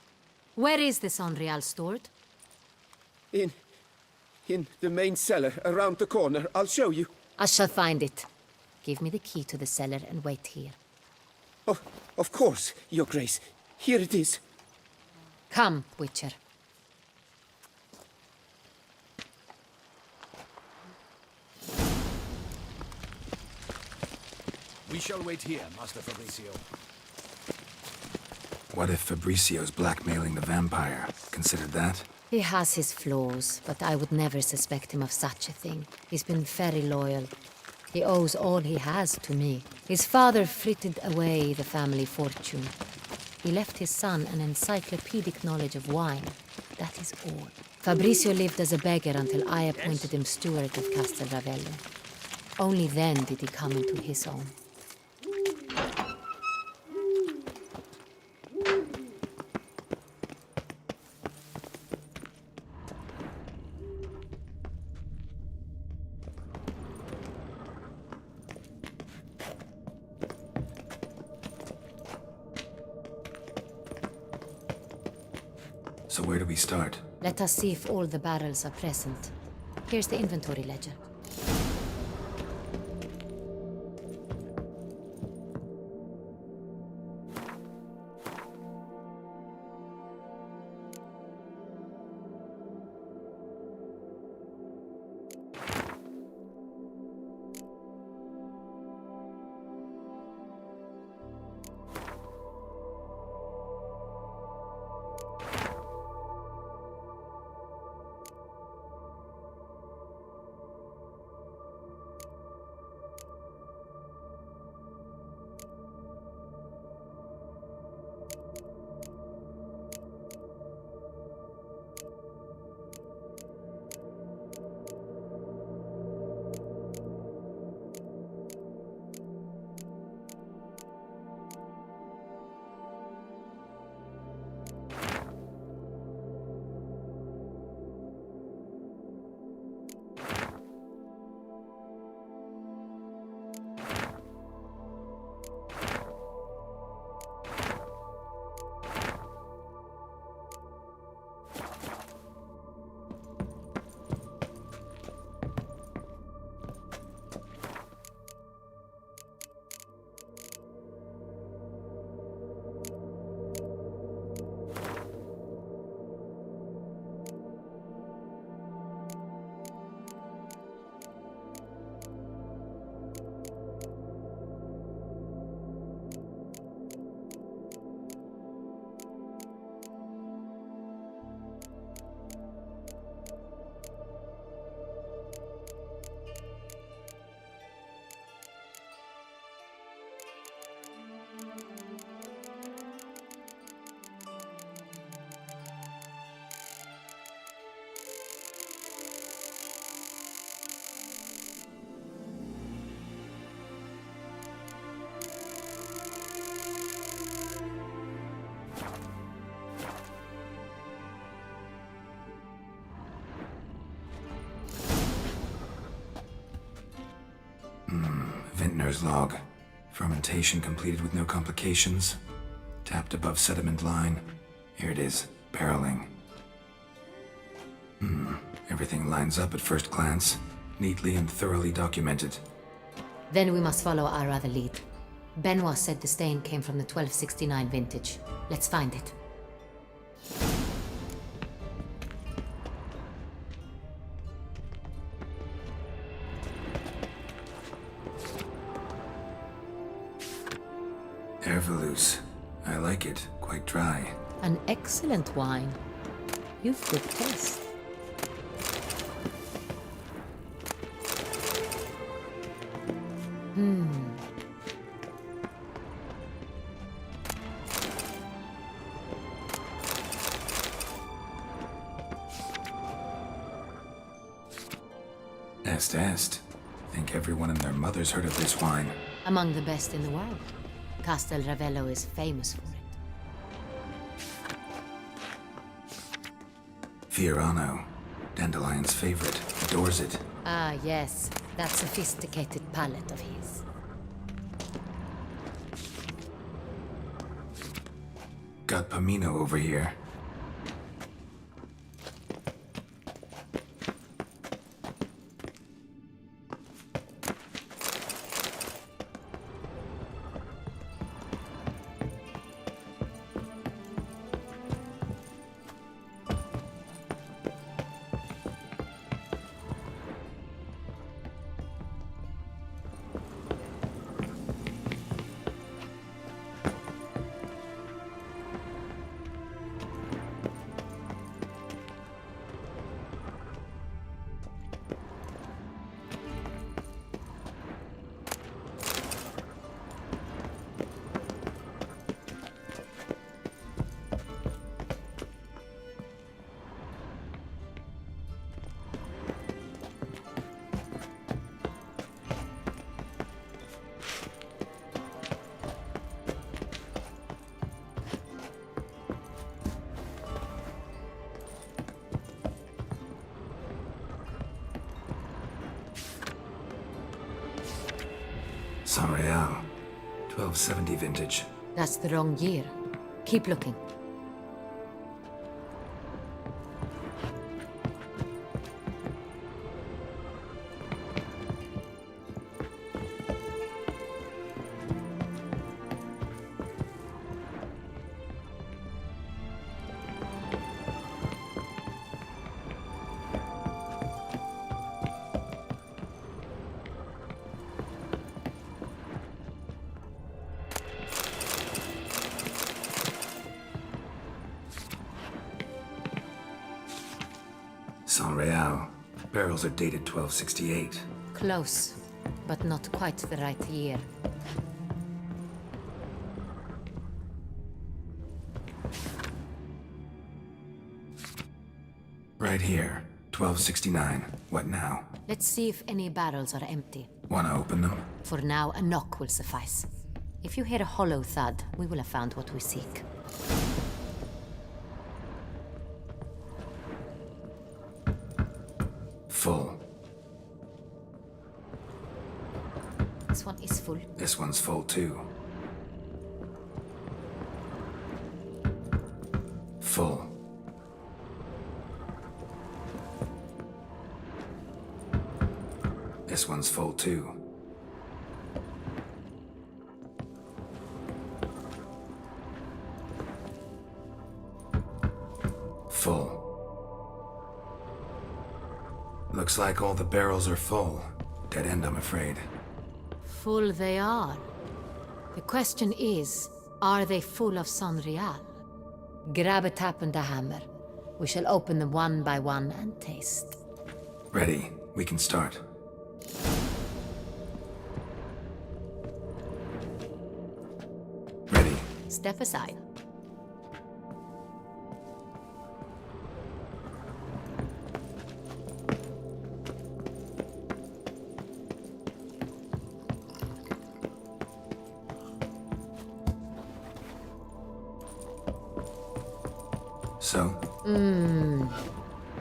S11: where is the Sonreal stored?
S14: In the main cellar, around the corner. I'll show you.
S11: I shall find it. Give me the key to the cellar and wait here.
S14: Oh, of course, Your Grace. Here it is.
S11: Come, Witcher.
S9: We shall wait here, Master Fabricio.
S1: What if Fabricio's blackmailing the vampire? Considered that?
S11: He has his flaws, but I would never suspect him of such a thing. He's been very loyal. He owes all he has to me. His father frittered away the family fortune. He left his son an encyclopedic knowledge of wine. That is all. Fabricio lived as a beggar until I appointed him steward of Castel Ravello. Only then did he come into his own.
S1: So where do we start?
S11: Let us see if all the barrels are present. Here's the inventory ledger.
S1: Vintner's log. Fermentation completed with no complications. Tapped above sediment line. Here it is. Barreling. Everything lines up at first glance. Neatly and thoroughly documented.
S11: Then we must follow our other lead. Benoit said the stain came from the 1269 vintage. Let's find it.
S1: Nervalus. I like it. Quite dry.
S11: An excellent wine. You've good taste.
S1: Est. Think everyone and their mother's heard of this wine.
S11: Among the best in the world. Castel Ravello is famous for it.
S1: Fiorano. Dandelion's favorite. Adores it.
S11: Ah, yes. That sophisticated palate of his.
S1: Got Pomino over here. San Real. 1270 vintage.
S11: That's the wrong year. Keep looking.
S1: San Real. Barrels are dated 1268.
S11: Close, but not quite the right year.
S1: Right here. 1269. What now?
S11: Let's see if any barrels are empty.
S1: Wanna open them?
S11: For now, a knock will suffice. If you hear a hollow thud, we will have found what we seek.
S1: Full.
S11: This one is full.
S1: This one's full too. Full. This one's full too. Full. Looks like all the barrels are full. Dead end, I'm afraid.
S11: Full they are. The question is, are they full of San Real? Grab a tap and a hammer. We shall open them one by one and taste.
S1: Ready. We can start. Ready.
S11: Step aside.
S1: So?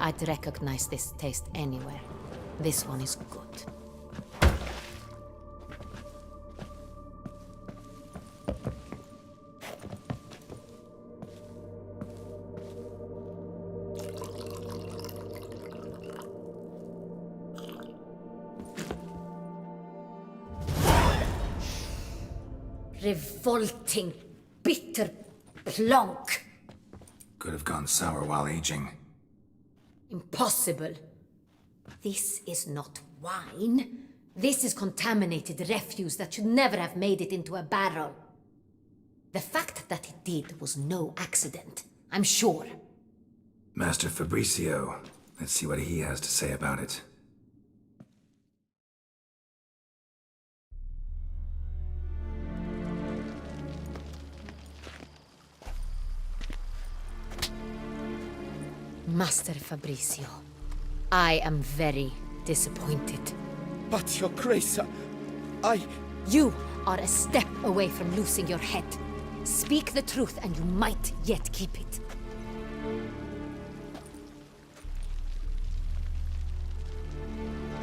S11: I'd recognize this taste anywhere. This one is good. Revolting, bitter plonk.
S1: Could have gone sour while aging.
S11: Impossible. This is not wine. This is contaminated refuse that should never have made it into a barrel. The fact that it did was no accident, I'm sure.
S1: Master Fabricio, let's see what he has to say about it.
S11: Master Fabricio, I am very disappointed.
S14: But, Your Grace, I...
S11: You are a step away from losing your head. Speak the truth and you might yet keep it.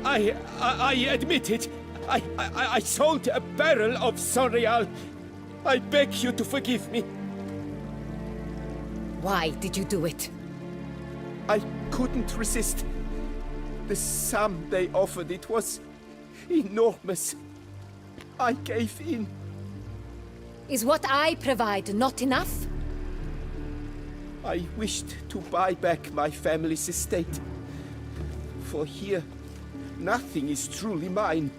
S14: I admit it. I sold a barrel of Sonreal. I beg you to forgive me.
S11: Why did you do it?
S14: I couldn't resist. The sum they offered, it was enormous. I gave in.
S11: Is what I provide not enough?
S14: I wished to buy back my family's estate. For here, nothing is truly mine.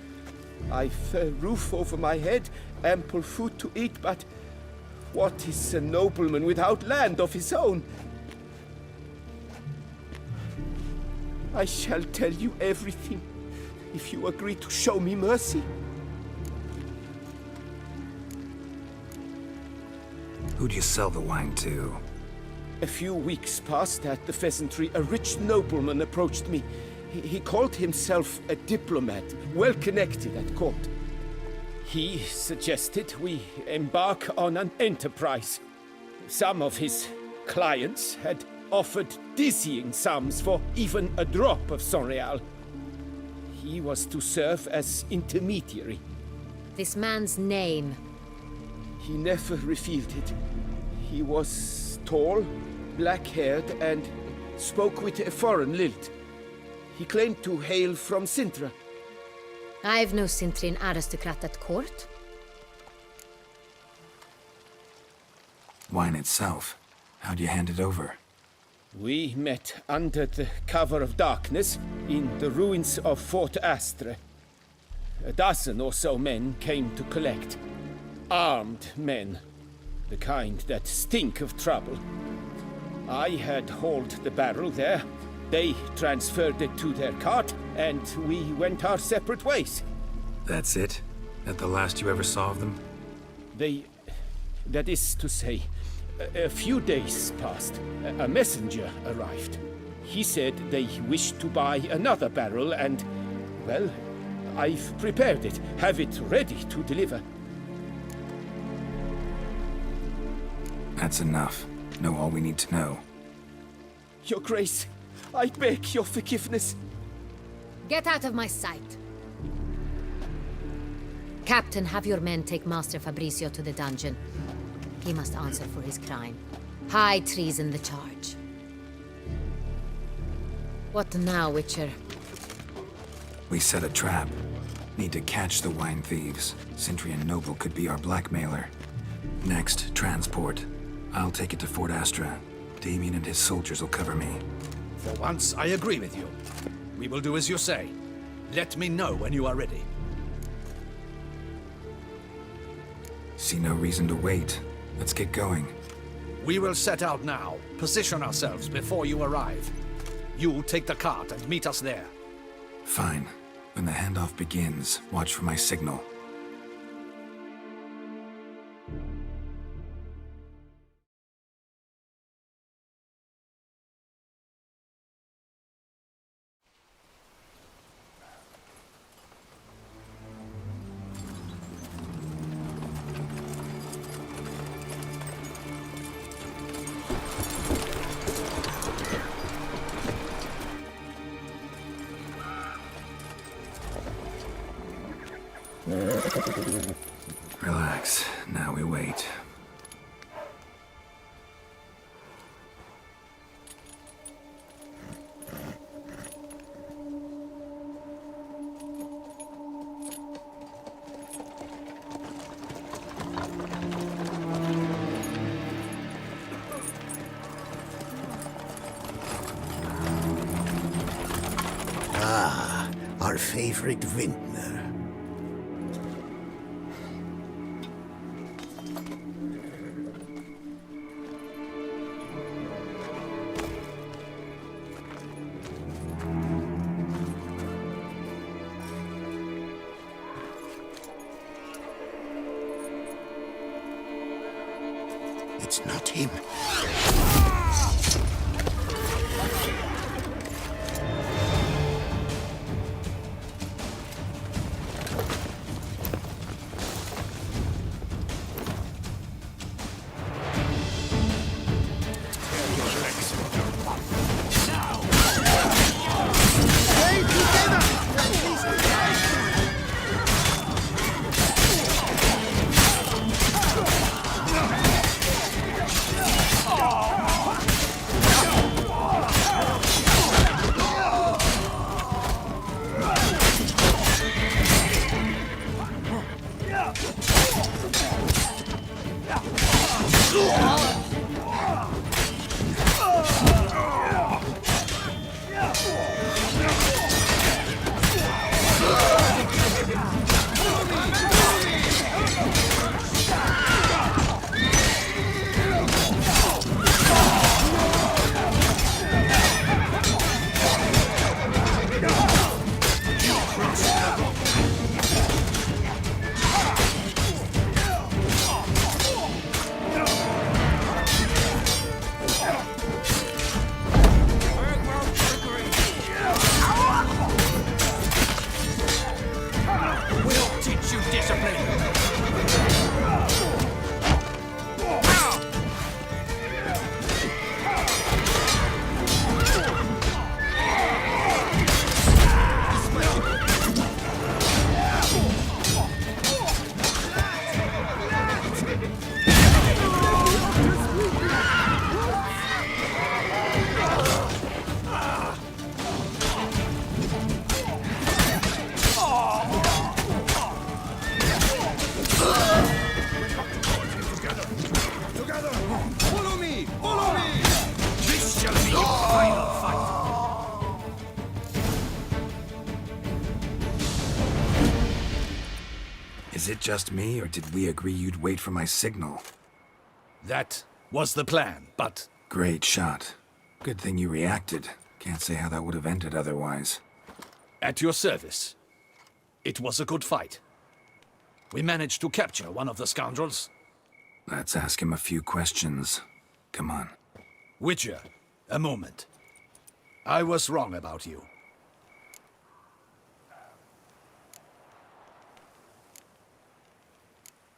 S14: I've a roof over my head, ample food to eat, but what is a nobleman without land of his own? I shall tell you everything, if you agree to show me mercy.
S1: Who'd you sell the wine to?
S14: A few weeks past at the pheasantry, a rich nobleman approached me. He called himself a diplomat, well connected at court. He suggested we embark on an enterprise. Some of his clients had offered dizzying sums for even a drop of Sonreal. He was to serve as intermediary.
S11: This man's name?
S14: He never revealed it. He was tall, black-haired, and spoke with a foreign lilt. He claimed to hail from Sintra.
S11: I've no Sintrian aristocrat at court.
S1: Wine itself. How'd you hand it over?
S14: We met under the cover of darkness in the ruins of Fort Astre. A dozen or so men came to collect. Armed men. The kind that stink of trouble. I had hauled the barrel there. They transferred it to their cart, and we went our separate ways.
S1: That's it? That the last you ever saw of them?
S14: That is to say, a few days passed. A messenger arrived. He said they wished to buy another barrel and, well, I've prepared it, have it ready to deliver.
S1: That's enough. Know all we need to know.
S14: Your Grace, I beg your forgiveness.
S11: Get out of my sight. Captain, have your men take Master Fabricio to the dungeon. He must answer for his crime. High treason the charge. What now, Witcher?
S1: We set a trap. Need to catch the wine thieves. Sintrian Noble could be our blackmailer. Next, transport. I'll take it to Fort Astra. Damien and his soldiers will cover me.
S9: For once, I agree with you. We will do as you say. Let me know when you are ready.
S1: See no reason to wait. Let's get going.
S9: We will set out now. Position ourselves before you arrive. You take the cart and meet us there.
S1: Fine. When the handoff begins, watch for my signal. Relax. Now we wait.
S10: Ah, our favorite vintner.
S2: him.
S1: Is it just me, or did we agree you'd wait for my signal?
S9: That was the plan, but...
S1: Great shot. Good thing you reacted. Can't say how that would have ended otherwise.
S9: At your service. It was a good fight. We managed to capture one of the scoundrels.
S1: Let's ask him a few questions. Come on.
S9: Witcher, a moment. I was wrong about you.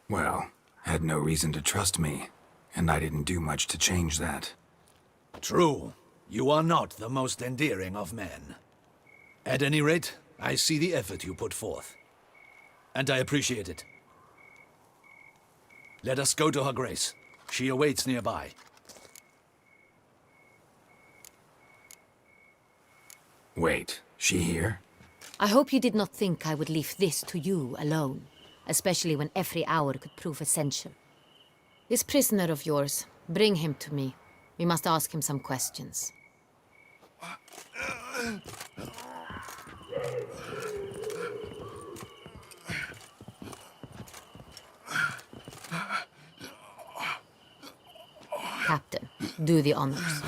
S1: Well, had no reason to trust me, and I didn't do much to change that.
S9: True. You are not the most endearing of men. At any rate, I see the effort you put forth. And I appreciate it. Let us go to her grace. She awaits nearby.
S1: Wait, she here?
S11: I hope you did not think I would leave this to you alone, especially when every hour could prove essential. This prisoner of yours, bring him to me. We must ask him some questions. Captain, do the honors.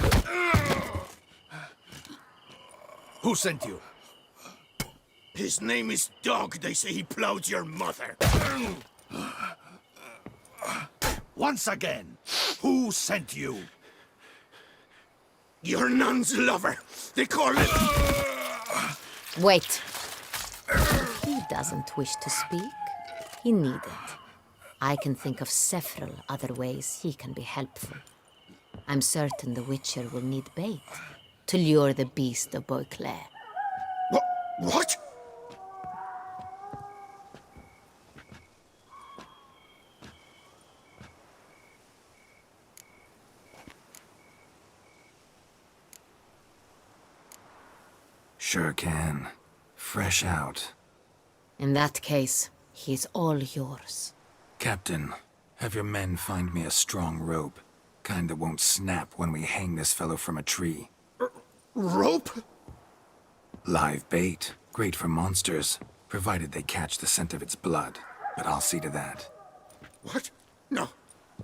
S9: Who sent you?
S2: His name is Dog. They say he plowed your mother.
S9: Once again, who sent you?
S2: Your nun's lover. They call it...
S11: Wait. He doesn't wish to speak. He needn't. I can think of several other ways he can be helpful. I'm certain the Witcher will need bait to lure the beast of Beauclair.
S2: What?
S1: Sure can. Fresh out.
S11: In that case, he's all yours.
S1: Captain, have your men find me a strong rope. Kind that won't snap when we hang this fellow from a tree.
S2: Rope?
S1: Live bait. Great for monsters, provided they catch the scent of its blood. But I'll see to that.
S2: What? No.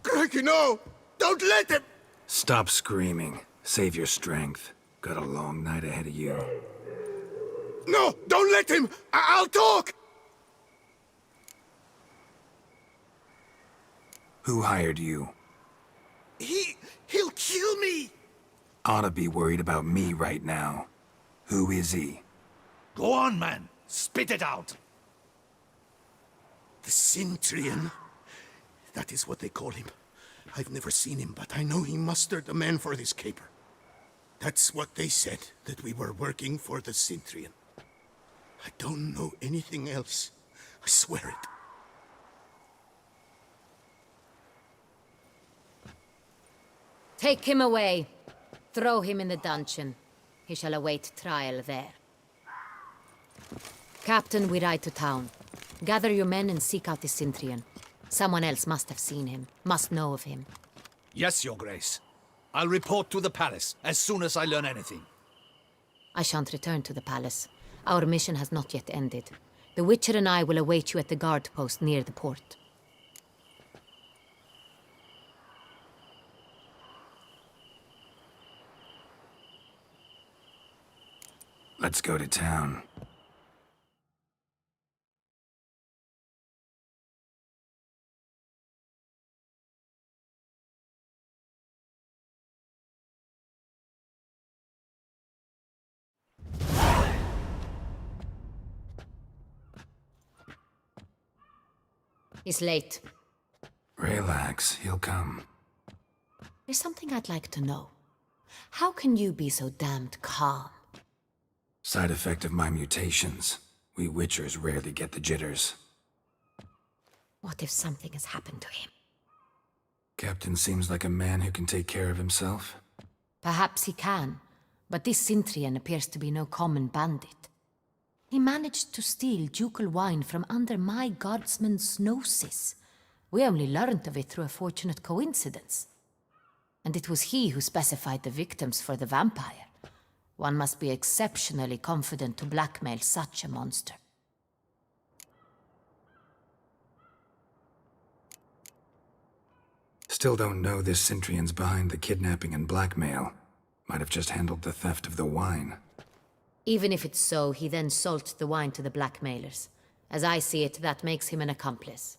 S2: Crikey, no! Don't let him!
S1: Stop screaming. Save your strength. Got a long night ahead of you.
S2: No! Don't let him! I'll talk!
S1: Who hired you?
S2: He'll kill me!
S1: Ought to be worried about me right now. Who is he?
S9: Go on, man. Spit it out.
S2: The Centurion. That is what they call him. I've never seen him, but I know he mustered the men for this caper. That's what they said, that we were working for the Centurion. I don't know anything else. I swear it.
S11: Take him away. Throw him in the dungeon. He shall await trial there. Captain, we ride to town. Gather your men and seek out the Centurion. Someone else must have seen him, must know of him.
S9: Yes, Your Grace. I'll report to the palace as soon as I learn anything.
S11: I shan't return to the palace. Our mission has not yet ended. The Witcher and I will await you at the guard post near the port.
S1: Let's go to town.
S11: He's late.
S1: Relax, he'll come.
S11: There's something I'd like to know. How can you be so damned calm?
S1: Side effect of my mutations. We Witchers rarely get the jitters.
S11: What if something has happened to him?
S1: Captain seems like a man who can take care of himself.
S11: Perhaps he can, but this Centurion appears to be no common bandit. He managed to steal ducal wine from under my guardsman's noses. We only learned of it through a fortunate coincidence. And it was he who specified the victims for the vampire. One must be exceptionally confident to blackmail such a monster.
S1: Still don't know this Centurion's behind the kidnapping and blackmail. Might have just handled the theft of the wine.
S11: Even if it's so, he then sold the wine to the blackmailers. As I see it, that makes him an accomplice.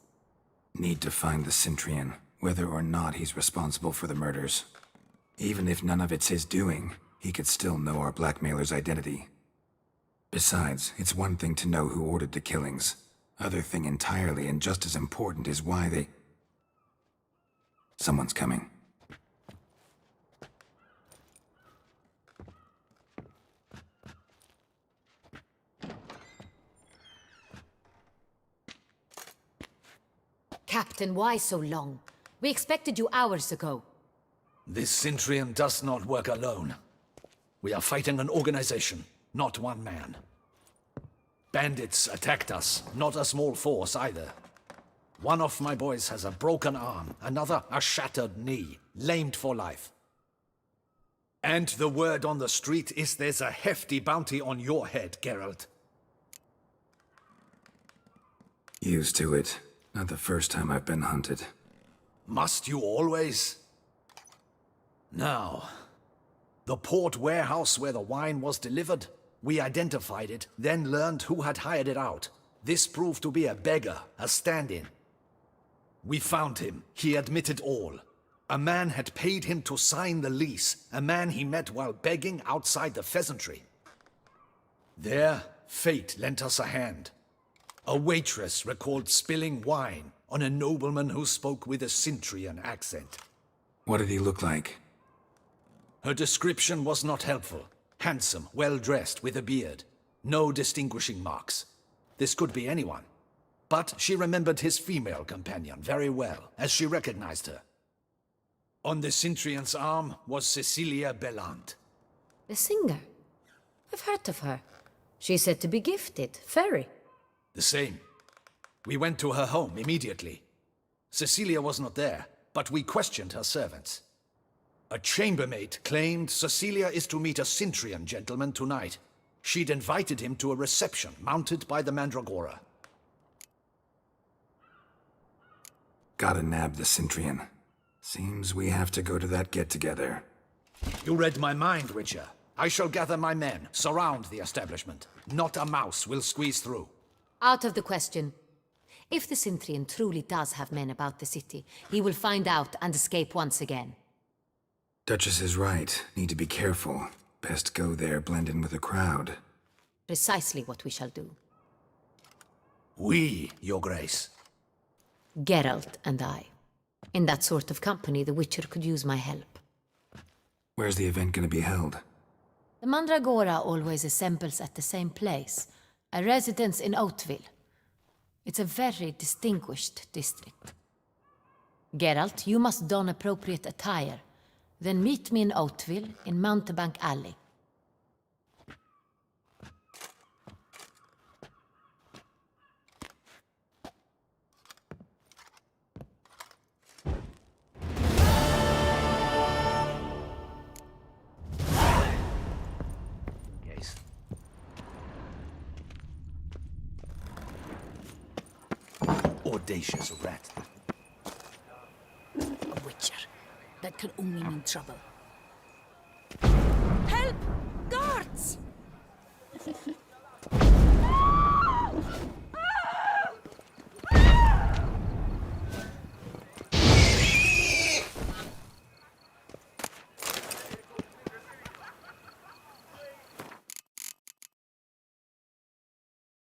S1: Need to find the Centurion, whether or not he's responsible for the murders. Even if none of it's his doing, he could still know our blackmailer's identity. Besides, it's one thing to know who ordered the killings. Other thing entirely, and just as important, is why they... Someone's coming.
S11: Captain, why so long? We expected you hours ago.
S9: This Centurion does not work alone. We are fighting an organization, not one man. Bandits attacked us, not a small force either. One of my boys has a broken arm, another a shattered knee, lamed for life. And the word on the street is there's a hefty bounty on your head, Geralt.
S1: Used to it. Not the first time I've been hunted.
S9: Must you always? Now, the port warehouse where the wine was delivered, we identified it, then learned who had hired it out. This proved to be a beggar, a stand-in. We found him. He admitted all. A man had paid him to sign the lease, a man he met while begging outside the pheasantry. There, fate lent us a hand. A waitress recalled spilling wine on a nobleman who spoke with a Centurion accent.
S1: What did he look like?
S9: Her description was not helpful. Handsome, well-dressed, with a beard. No distinguishing marks. This could be anyone. But she remembered his female companion very well, as she recognized her. On the Centurion's arm was Cecilia Bellant.
S11: The singer? I've heard of her. She's said to be gifted, fairy.
S9: The same. We went to her home immediately. Cecilia was not there, but we questioned her servants. A chambermaid claimed Cecilia is to meet a Centurion gentleman tonight. She'd invited him to a reception mounted by the Mandragora.
S1: Gotta nab the Centurion. Seems we have to go to that get-together.
S9: You read my mind, Witcher. I shall gather my men, surround the establishment. Not a mouse will squeeze through.
S11: Out of the question. If the Centurion truly does have men about the city, he will find out and escape once again.
S1: Duchess is right. Need to be careful. Best go there, blend in with the crowd.
S11: Precisely what we shall do.
S9: We, Your Grace.
S11: Geralt and I. In that sort of company, the Witcher could use my help.
S1: Where's the event gonna be held?
S11: The Mandragora always assembles at the same place, a residence in Oatville. It's a very distinguished district. Geralt, you must don appropriate attire. Then meet me in Oatville, in Mountebank Alley.
S9: Audacious rat.
S13: A witcher. That could only mean trouble.